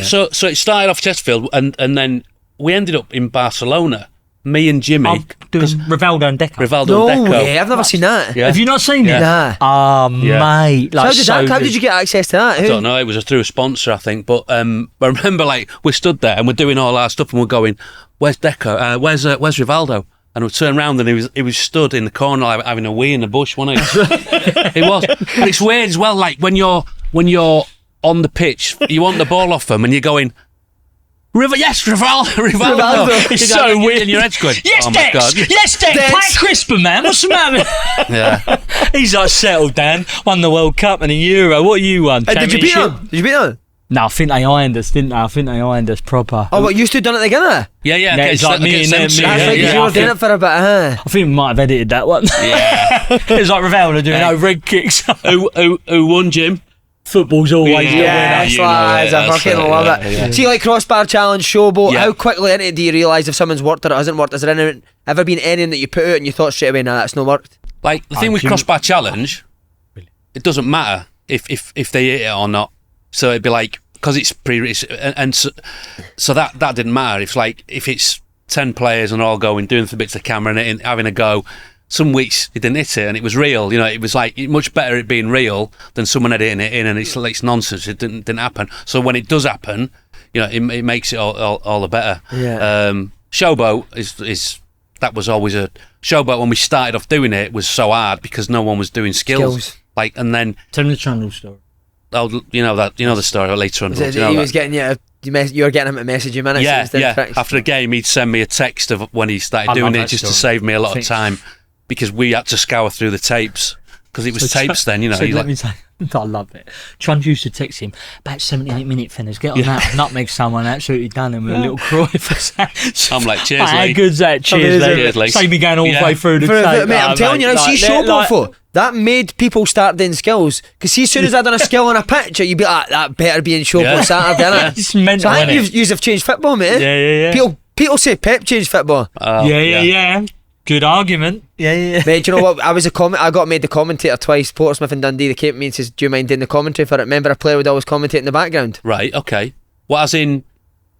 So it started off Chesterfield, and then we ended up in Barcelona. Me and Jimmy doing Rivaldo and Deco. No and Deco. way, I've never seen that. Yeah. Have you not seen it? Nah. Oh, mate. Like, How did you get access to that? I don't know. It was through a sponsor, I think. But I remember, like, we stood there and we're doing all our stuff, and we're going, "Where's Deco? Where's Rivaldo?" And we turned around and he was stood in the corner having a wee in the bush, wasn't he? It was. But it's weird as well. Like when you're on the pitch, you want the ball off them, and you're going, Rivaldo. It's so weird. And your head's going, yes, oh Dex. my God. Yes, Dex. Play Crisper, man. What's the matter? Yeah. He's like settled down. Won the World Cup and a Euro. What you won? Did you beat them? No, I think they ironed us, didn't they? I think they ironed us proper. Oh, what, you two done it together? Yeah. It's like me and them. That's like you were doing it for a bit, huh? I think we might have edited that one. Yeah. It was like Rivaldo doing red kicks. Who won, Jim? Football's always the winner. Yes, lads, I fucking love it. Yeah. See, like Crossbar Challenge, Showboat, Yeah. how quickly into it do you realise if someone's worked or it hasn't worked? Has there ever been anything that you put out and you thought straight away, nah, that's not worked? Like, the thing with Crossbar Challenge, it doesn't matter if they hit it or not. So it'd be like, because it's so that didn't matter. It's like, if it's 10 players and all going, doing the bits of camera and having a go, some weeks it didn't hit it and it was real. It was like much better it being real than someone editing it in, and it's nonsense. It didn't happen. So when it does happen, it makes it all the better. Yeah. Showboat is that was always a Showboat. When we started off doing it was so hard because no one was doing skills. Like, and then Tell me the Trundle story. oh, the story later on. He was getting you were getting him to message you, man. Yeah. After a game, he'd send me a text of when he started doing it, just to save me a lot of time, because we had to scour through the tapes, because it was tapes then, let me say, I love it. Trund used to text him about 78 minutes, Fenners, get on that. Nutmeg someone absolutely done him with a little croy for that. I'm like, cheers, How Lee. good's that? Cheers, Lee. Save me going all the way through the tape. Mate, I'm telling you, now, see Showboat for that made people start doing skills, because see, as soon as I done a skill on a pitch, you'd be like, that better be in Showboat Saturday, innit? It's mental, so I think you have changed football, mate. Yeah. People say Pep changed football. Yeah. Good argument. Yeah. Mate, do you know what? I got made the commentator twice. Portsmouth and Dundee, they came to me and says, do you mind doing the commentary for it? Remember, a player would always commentate in the background. Right, okay. What, as in?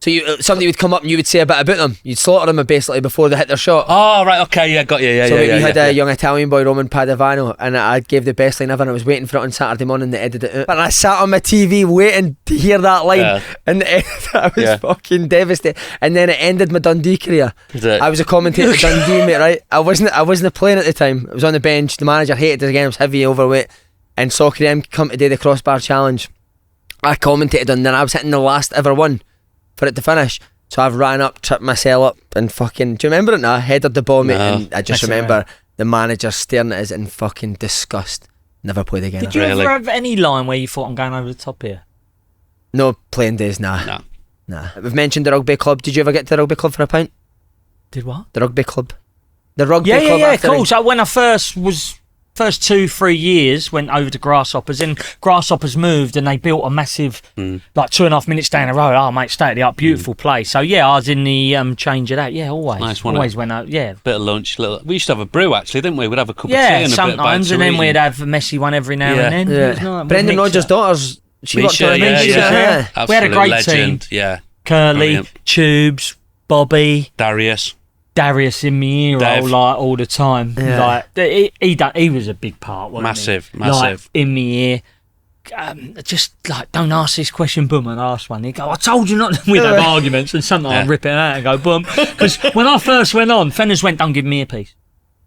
So somebody would come up and you would say a bit about them. You'd slaughter them basically before they hit their shot. Oh, right, okay, yeah, got you, yeah. So we had a young Italian boy, Roman Padovano, and I gave the best line ever, and I was waiting for it on Saturday morning, they edited it out. But I sat on my TV waiting to hear that line, and I was fucking devastated. And then it ended my Dundee career. I was a commentator at Dundee, mate, right? I wasn't playing at the time. I was on the bench. The manager hated it again. I was heavy, overweight. and Soccer AM come to do the Crossbar challenge. I commentated on, then I was hitting the last ever one for it to finish. So I've ran up, tripped myself up, and fucking, do you remember it now? Headed the ball, mate, and I just remember the manager staring at us in fucking disgust. Never played again. Did you ever have any line where you thought, I'm going over the top here? No playing days, nah. We've mentioned the rugby club. Did you ever get to the rugby club for a pint? Did what? The rugby club. The rugby club. Yeah, cool. So when I first 2-3 years went over to Grasshoppers, and Grasshoppers moved and they built a massive, like 2.5 minutes down the road. Oh, mate, stay at the up, beautiful place. So yeah, I was in the change of that. Yeah, always. Nice one. Always went out. Yeah, bit of lunch. We used to have a brew actually, didn't we? We'd have a cup of tea and sometimes, and then we'd have a messy one every now and then. Yeah. It was nice. Brendan Rodgers' daughters. She worked on yeah. We had a great legend. team. Yeah, Curly, brilliant. Tubes, Bobby, Darius in my ear Dev. like all the time. Yeah. Like he was a big part, wasn't he? Massive. Like, in my ear. Just like, don't ask this question, boom, and ask one. He'd go, I told you not to. We'd have arguments, and sometimes I'd rip it out and go, boom. Because when I first went on, Fenners went, don't give me a piece.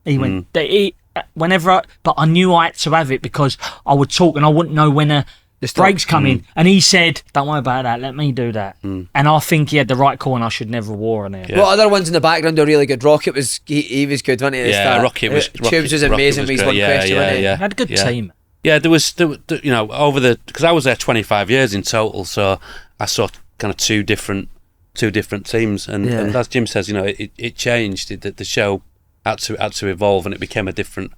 He went, but I knew I had to have it because I would talk and I wouldn't know when a breaks come in. And he said, don't worry about that, let me do that. And I think he had the right call and I should never have wore on it. What other ones in the background are really good? Rocket was, he was good, wasn't he? Rocket was Tubes was amazing with his one question, wasn't he? He had a good team. Yeah, there was you know, because I was there 25 years in total, so I saw kind of two different teams, and as Jim says, you know, it changed. The show had to evolve, and it became a different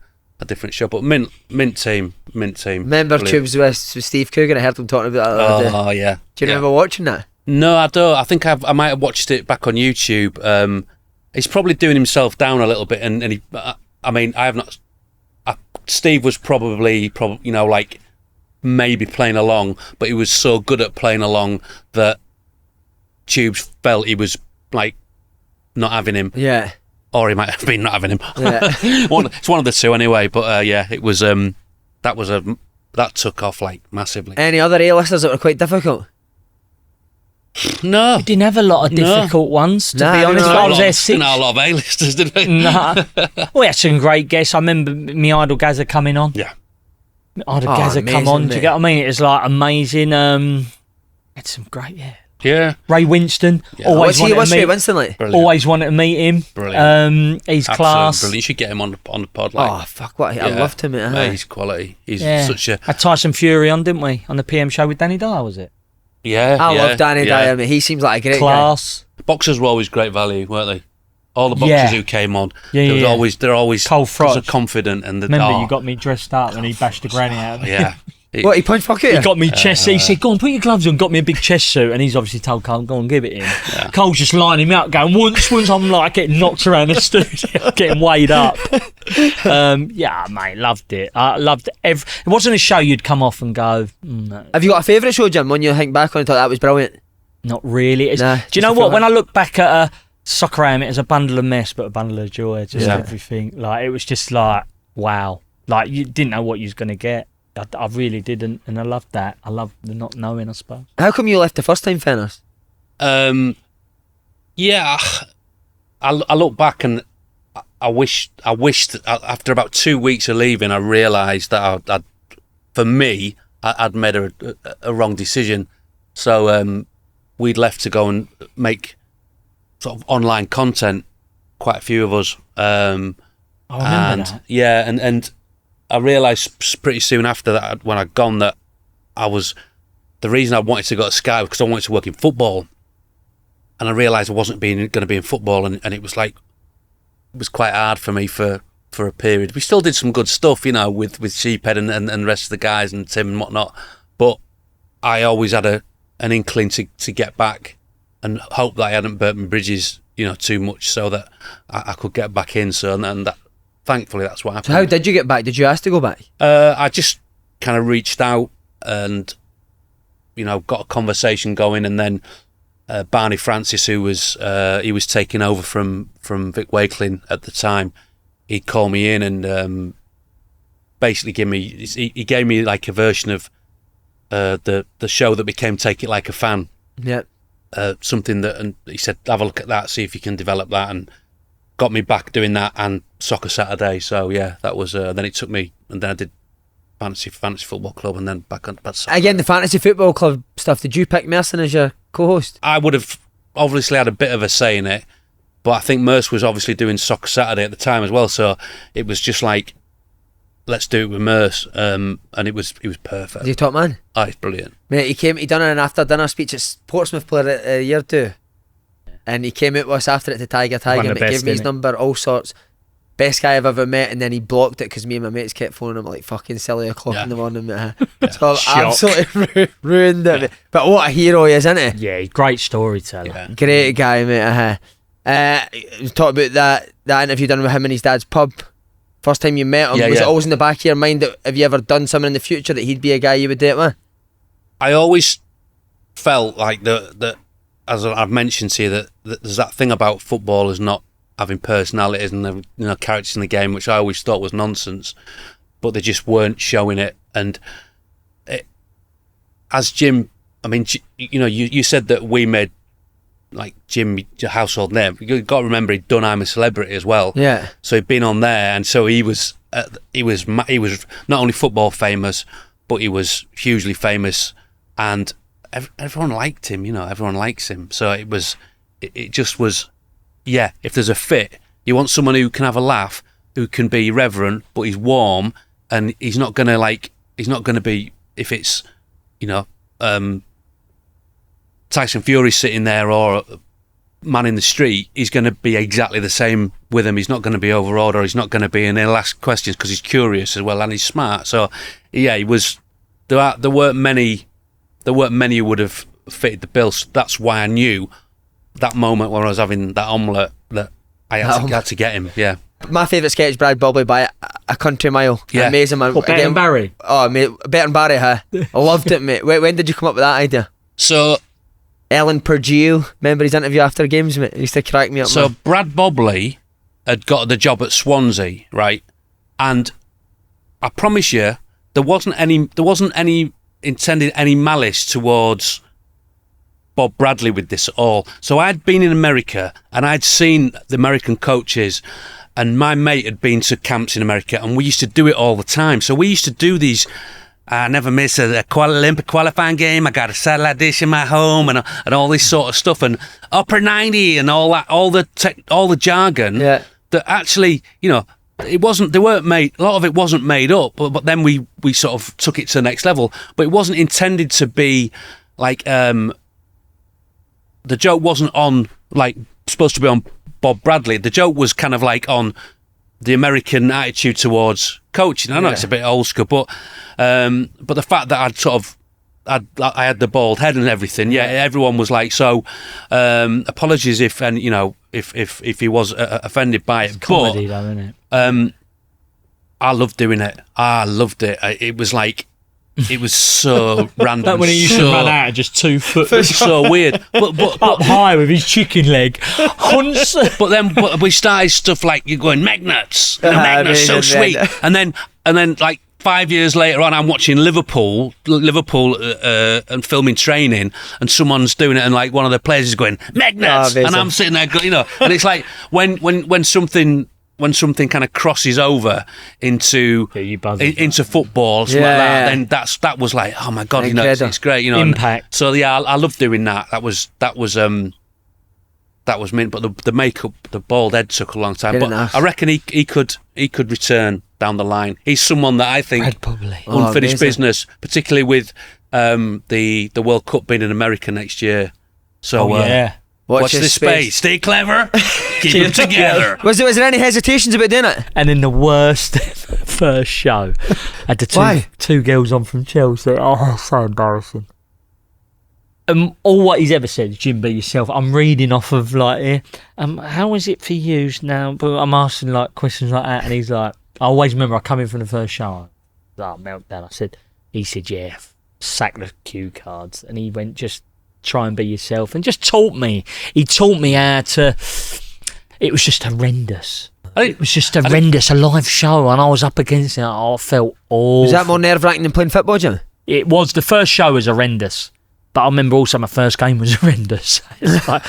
show. But mint team. Remember Tubes with Steve Coogan? I heard him talking about that the other day. Oh yeah. Do you remember watching that? No, I don't. I think I might have watched it back on YouTube. He's probably doing himself down a little bit, and he. I mean, I have not. Steve was probably you know, like maybe playing along, but he was so good at playing along that Tubes felt he was like not having him. Yeah. Or he might have been not having him. Yeah. It's one of the two anyway. But it was that took off like massively. Any other A-listers that were quite difficult? No, We didn't have a lot of difficult ones, to be honest. I was there six. Not a lot of A-listers, did we? Nah. We had some great guests. I remember me Idol Gazza coming on. Yeah. Idol Gazza come on. Do you get what I mean? It was like amazing. Had some great, Yeah. Ray Winston. Yeah. What's Ray Winston like? Brilliant. Always wanted to meet him. Brilliant. He's Absolutely class. brilliant. You should get him on the pod. Like, Oh fuck! What I loved him. He's quality. He's Yeah. such a Had Tyson Fury on, didn't we? On the PM show with Danny Dyer, was it? I love Danny Dyer. Mate. He seems like a great Class. Boxers were always great value, weren't they? All the boxers who came on, they're always Cole Froch. so confident and Remember, you got me dressed up and he bashed the granny out. Yeah. What, he punched fuck it? He got me chest. He said, "Go on, put your gloves on." Got me a big chest suit, and he's obviously told Cole, "Go on, give it him." Yeah. Cole's just lining him out, going once. I'm like getting knocked around the studio, getting weighed up. Yeah, mate, loved it. I loved it. It wasn't a show you'd come off and go. No. Have you got a favourite show, Jim? When you think back on it, thought that was brilliant. Not really. Nah, do you know what? When I look back at Soccer AM, it was a bundle of mess, but a bundle of joy. Just everything. Like, it was just like, wow. Like, you didn't know what you was going to get. I really didn't, and I loved that. I loved the not knowing, I suppose. How come you left the first time, Fenners? Yeah, I look back and I wished that after about 2 weeks of leaving, I realised that I'd made a wrong decision. So we'd left to go and make sort of online content, quite a few of us. I remember that. Yeah, and I realised pretty soon after that, when I'd gone, that the reason I wanted to go to Sky was because I wanted to work in football. And I realised I wasn't going to be in football, and it was like, it was quite hard for me for a period. We still did some good stuff, you know, with Sheephead and the rest of the guys and Tim and whatnot. But I always had an inkling to get back and hope that I hadn't burnt my bridges, you know, too much, so that I could get back in. So and that, thankfully, that's what happened. So how did you get back? Did you ask to go back? I just kind of reached out and, you know, got a conversation going, and then Barney Francis, who was he was taking over from Vic Wakeling at the time, he called me in and basically he gave me like a version of the show that became Take It Like a Fan. Yeah. Something that, and he said, have a look at that, see if you can develop that, and got me back doing that and Soccer Saturday. So yeah, that was then it took me, and then I did fantasy football club, and then back on. Again, the fantasy football club stuff. Did you pick Merson as your co-host? I would have obviously had a bit of a say in it, but I think Merce was obviously doing Soccer Saturday at the time as well, so it was just like, let's do it with Merce, and it was perfect. Is he top man? Oh, he's brilliant. Mate, he done an after dinner speech at Portsmouth Player a year or two, and he came out with us after it to Tiger, and he gave me his number, all sorts. Best guy I've ever met, and then he blocked it because me and my mates kept phoning him like fucking silly o'clock in the morning. So I absolutely ruined it. Yeah. But what a hero he is, isn't he? Yeah, great storyteller. Yeah. Great guy, mate. Talk about that interview done with him in his dad's pub. First time you met him, was it always in the back of your mind that have you ever done something in the future that he'd be a guy you would date with? I always felt like that, as I've mentioned to you, that there's that thing about footballers not having personalities and characters in the game, which I always thought was nonsense, but they just weren't showing it. And as Jim, I mean, you said that we made like Jim a household name. You've got to remember he'd done I'm a Celebrity as well. Yeah. So he'd been on there, and so he was not only football famous, but he was hugely famous, and everyone liked him. Everyone likes him. So it just was. Yeah, if there's a fit, you want someone who can have a laugh, who can be irreverent, but he's warm, and he's not gonna be, if it's, Tyson Fury sitting there or man in the street, he's going to be exactly the same with him. He's not going to be overawed, or he's not going to be, and he'll ask questions because he's curious as well, and he's smart. So, yeah, he was. There weren't many who would have fitted the bill. So that's why I knew that moment when I was having that omelette that I had to get him. Yeah. My favourite sketch, Brad Bobley by a country mile. Yeah. Amazing, man. What, Bet and Barry? Oh, mate, Bet and Barry, huh? I loved it, mate. When did you come up with that idea? So, Ellen Perdue, remember his interview after games, mate? He used to crack me up. So man. Brad Bobley had got the job at Swansea, right? And I promise you, there wasn't any intended any malice towards Bob Bradley with this at all. So I'd been in America and I'd seen the American coaches, and my mate had been to camps in America, and we used to do it all the time. So we used to do these. I never miss a Olympic qualifying game. I got a satellite dish in my home, and all this sort of stuff, and upper 90 and all that, all the jargon. Yeah. That actually, it wasn't. They weren't made. A lot of it wasn't made up. But then we sort of took it to the next level. But it wasn't intended to be like. The joke wasn't on supposed to be on Bob Bradley. The joke was kind of like on the American attitude towards coaching. I know it's a bit old school, but the fact that I had the bald head and everything, everyone was like, so apologies if he was offended by it. It's comedy, though, isn't it? I loved doing it. I loved it. It was like. It was so random. Like when he used to run out just 2 foot. It's so weird. But up high with his chicken leg. Hunts. But we started stuff like you're going Magnuts. Magnuts, so sweet. And then like 5 years later on, I'm watching Liverpool and filming training, and someone's doing it, and like one of the players is going Magnuts, and I'm sitting there, and it's like when something kind of crosses over into football, like that, then that was like, oh my god, it's great, Impact. So yeah, I love doing that. That was mint. But the makeup, the bald head took a long time. But I reckon he could return down the line. He's someone that I think unfinished business, particularly with the World Cup being in America next year. So Watch this space. Stay clever. Keep them together. Was there any hesitations about doing it? And in the worst first show, I had the two girls on from Chelsea. Oh, so embarrassing. All what he's ever said is, Jim, be yourself. I'm reading off of like, how is it for you now? But I'm asking like questions like that, and he's like, I always remember I come in from the first show. Meltdown. He said, yeah, sack the cue cards, and he went, just try and be yourself, and just taught me. He taught me how to. It was just horrendous. A live show, and I was up against it. I felt awful. Was that more nerve-wracking than playing football, Jim? It was. The first show was horrendous, but I remember also my first game was horrendous. Like,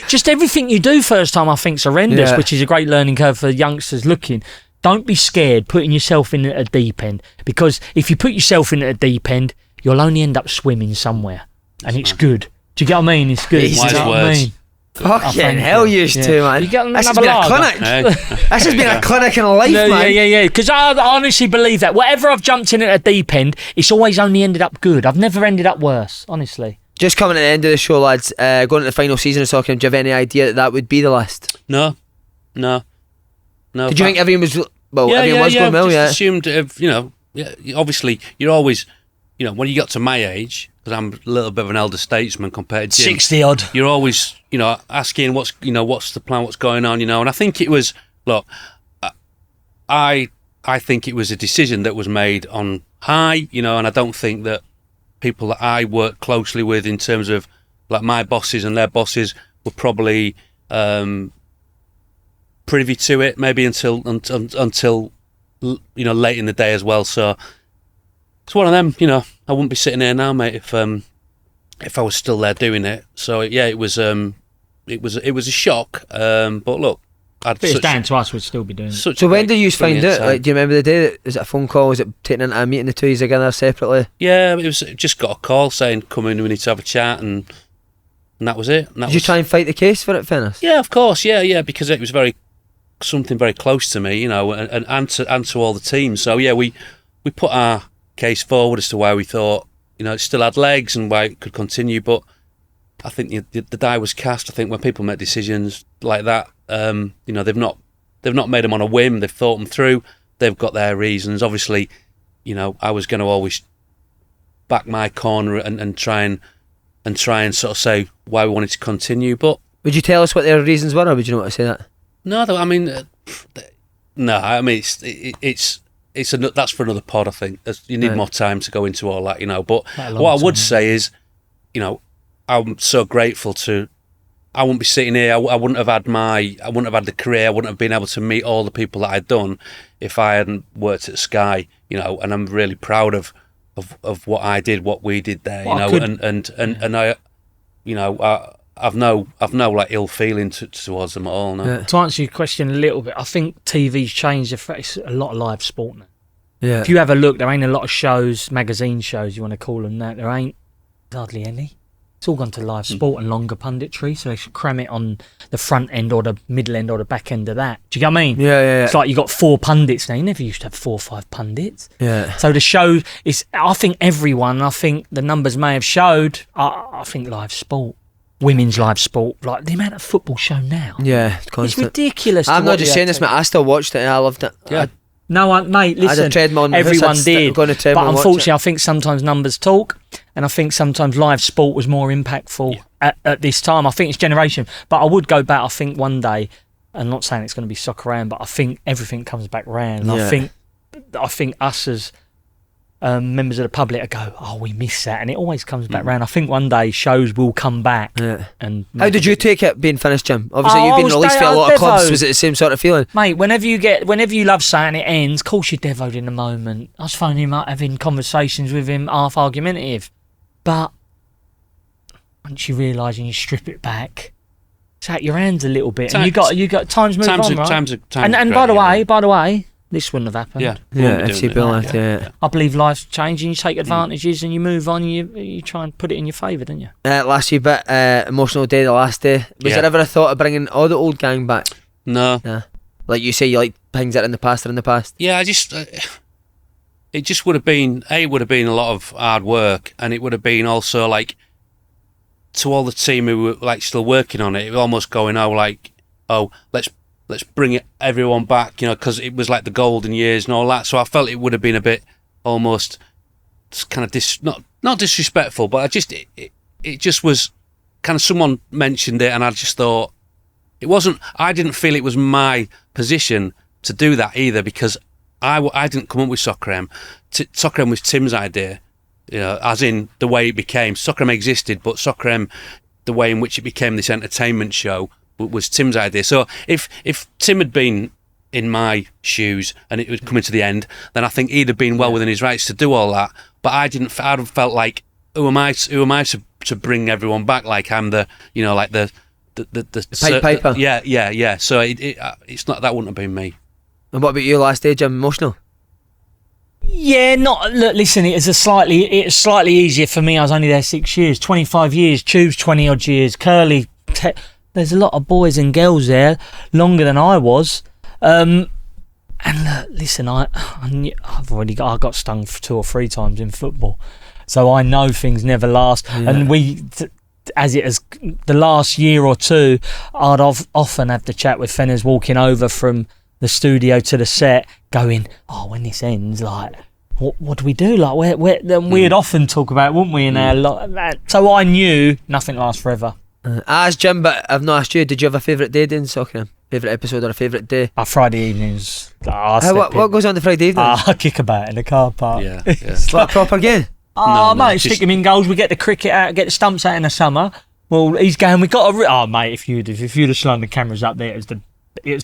just everything you do first time, I think, is horrendous, which is a great learning curve for youngsters looking. don't be scared putting yourself in at a deep end, because if you put yourself in at a deep end, you'll only end up swimming somewhere, and it's good. Do you get what I mean? It's good. Wise Do you know what I words. mean? Fucking hell, you two, man. You get This has another been a lager. clinic. This has been a clinic in life, man. Yeah. Because I honestly believe that whatever I've jumped in at a deep end, it's always only ended up good. I've never ended up worse, honestly. Just coming to the end of the show, lads, going to the final season of soccer, do you have any idea that would be the list? No. Did you think everyone was... Well, everyone was going well, just assumed, obviously, you're always, when you got to my age, because I'm a little bit of an elder statesman compared to Jim, 60 odd. you're always, asking what's the plan, what's going on, and I think it was, look, I think it was a decision that was made on high, and I don't think that people that I work closely with in terms of, like, my bosses and their bosses were probably privy to it, maybe until late in the day as well. So it's one of them. I wouldn't be sitting here now, mate, if I was still there doing it. So yeah, it was a shock. But look, If it's down to us, we'd still be doing it. So when did you find out? Like, do you remember the day? Was it a phone call? Was it taken into a meeting, the two of you together separately? Yeah, it was just got a call saying, come in, we need to have a chat, and that was it. Did you try and fight the case for it, Fenners? Yeah, of course, yeah, because it was something very close to me, and to all the teams. So yeah, we put our case forward as to why we thought, it still had legs and why it could continue. But I think the die was cast. I think when people make decisions like that, they've not made them on a whim. They've thought them through. They've got their reasons. Obviously, I was going to always back my corner and try and sort of say why we wanted to continue. But would you tell us what their reasons were, or would you not want to say that? No, I mean, it's that's for another pod. I think you need more time to go into all that, But what I would say is, I'm so grateful to. I wouldn't be sitting here. I wouldn't have had the career. I wouldn't have been able to meet all the people that I'd done if I hadn't worked at Sky. And I'm really proud of what I did, what we did there. And I. I've no like ill feeling towards them at all. No. Yeah. To answer your question a little bit, I think TV's changed. It's a lot of live sport now. Yeah. If you have a look, there ain't a lot of shows, magazine shows, you want to call them that. There ain't hardly any. It's all gone to live sport and longer punditry, so they should cram it on the front end or the middle end or the back end of that. Do you get what I mean? Yeah. It's like you got 4 pundits now. You never used to have 4 or 5 pundits. Yeah. So the show is, I think the numbers may have showed, I think live sport. Women's live sport, like the amount of football show now. Yeah, it's constant. It's ridiculous. I'm not just saying this, mate. I still watched it and I loved it. Yeah. Mate, listen, I had a treadmill on my house, everyone I'd did. go on a treadmill But and watch unfortunately, it. I think sometimes numbers talk, and I think sometimes live sport was more impactful at this time. I think it's generation. But I would go back, I think one day, and not saying it's going to be soccer round, but I think everything comes back round. And I think us as members of the public go, we miss that, and it always comes back round. I think one day shows will come back. Yeah. And how did you take it being finished, Jim? Obviously, you've been released for a lot of clubs. Was it the same sort of feeling? Mate, whenever you love something, it ends. Of course, you're devoed in the moment. I was phoning him up, having conversations with him, half argumentative, but once you realise and you strip it back, it's out your hands a little bit, and you got times move on, right? And by the way. This wouldn't have happened. Yeah, FC Bullard, yeah. I believe life's changing. You take advantages and you move on. You try and put it in your favour, don't you? Last year, bit emotional day, the last day. Was there ever a thought of bringing all the old gang back? No. Like you say, you like things that are in the past. Yeah, it just would have been. It would have been a lot of hard work, and it would have been also like to all the team who were like still working on it. It was almost going, let's bring everyone back, because it was like the golden years and all that. So I felt it would have been a bit almost kind of not disrespectful, but it just was kind of, someone mentioned it and I just thought I didn't feel it was my position to do that either, because I didn't come up with Soccer M. Soccer M was Tim's idea, as in the way it became. Soccer M existed, but Soccer M, the way in which it became this entertainment show, was Tim's idea. So if Tim had been in my shoes and it was coming to the end, then I think he'd have been well within his rights to do all that. But I'd have felt like, who am I to bring everyone back? Like I'm the Pied Piper. Yeah. So it's not, that wouldn't have been me. And what about you last day, Jim? Emotional? Yeah, look, listen, it's slightly easier for me. I was only there 6 years, 25 years, Tube's 20 odd years, Curly, there's a lot of boys and girls there, longer than I was. And look, listen, I got stung 2 or 3 times in football. So I know things never last. Yeah. And the last year or two, I'd often have the chat with Fenners walking over from the studio to the set, going, when this ends, like, what do we do? Like, we'd often talk about it, wouldn't we? So I knew nothing lasts forever. I asked Jim, but I've not asked you. Did you have a favourite day doing soccer? Favourite episode or a favourite day? Friday evenings. What goes on the Friday evenings? I kick about in the car park. Yeah. It's like a proper game. Mate, stick him in goals. We get the cricket out, get the stumps out in the summer. Well, he's going. We got mate. If you'd have slung the cameras up there, it was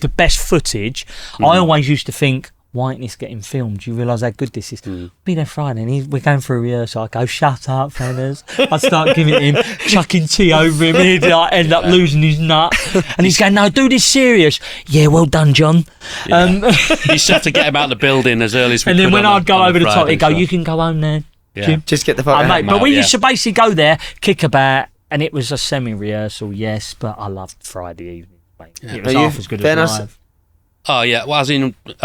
the best footage. I always used to think, why ain't this getting filmed? Do you realise how good this is? Be there Friday and we're going for a rehearsal. I go, shut up, Fenners. I start giving him, chucking tea over him, and he'd end up losing his nut. And he's going, no, do this serious. Yeah, well done, John. Yeah. You used to have to get him out of the building as early as we could. And then when I'd go over the top, he'd go, you can go home then. Yeah. Jim. Just get the fuck mate. But we used to basically go there, kick about, and it was a semi-rehearsal, yes, but I loved Friday evening. Yeah. It was half as good as live. Oh yeah, well, as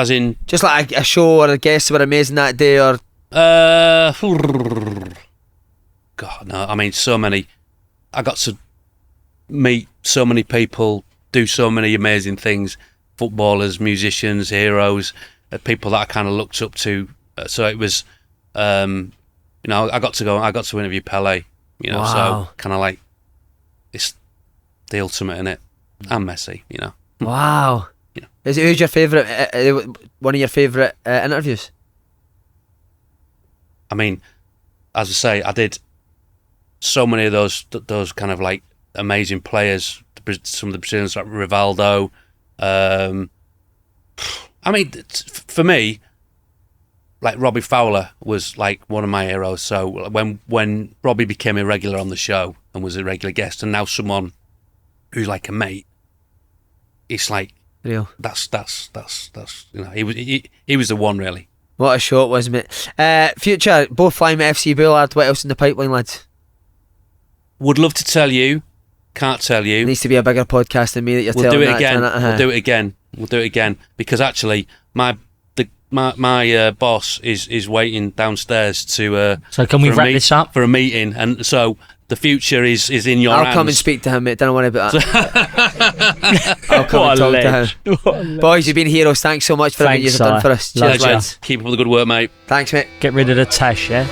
in, just like a show or a guest were amazing that day, or God no, I mean so many. I got to meet so many people, do so many amazing things, footballers, musicians, heroes, people that I kind of looked up to. So it was, I got to interview Pele, wow. So kind of like it's the ultimate in it. And Messi, Wow. Who's your favourite? One of your favourite interviews? I mean, as I say, I did so many of those kind of like amazing players. Some of the Brazilians like Rivaldo. I mean, for me, like Robbie Fowler was like one of my heroes. So when Robbie became a regular on the show and was a regular guest, and now someone who's like a mate, it's like real. That's he was the one really. What a show it was, mate. Future, both flying with FC Bullard. What else in the pipeline, lads? Would love to tell you, can't tell you. It needs to be a bigger podcast than me that you're telling. We'll do it again because actually my boss is waiting downstairs to. So can we wrap this up for a meeting? And so the future is in your hands. I'll come and speak to him, mate. Don't worry about that. I'll come and talk to him. Boys, you've been heroes. Thanks so much for everything you've done for us. Cheers, lads. Keep up the good work, mate. Thanks, mate. Get rid of the tash, yeah?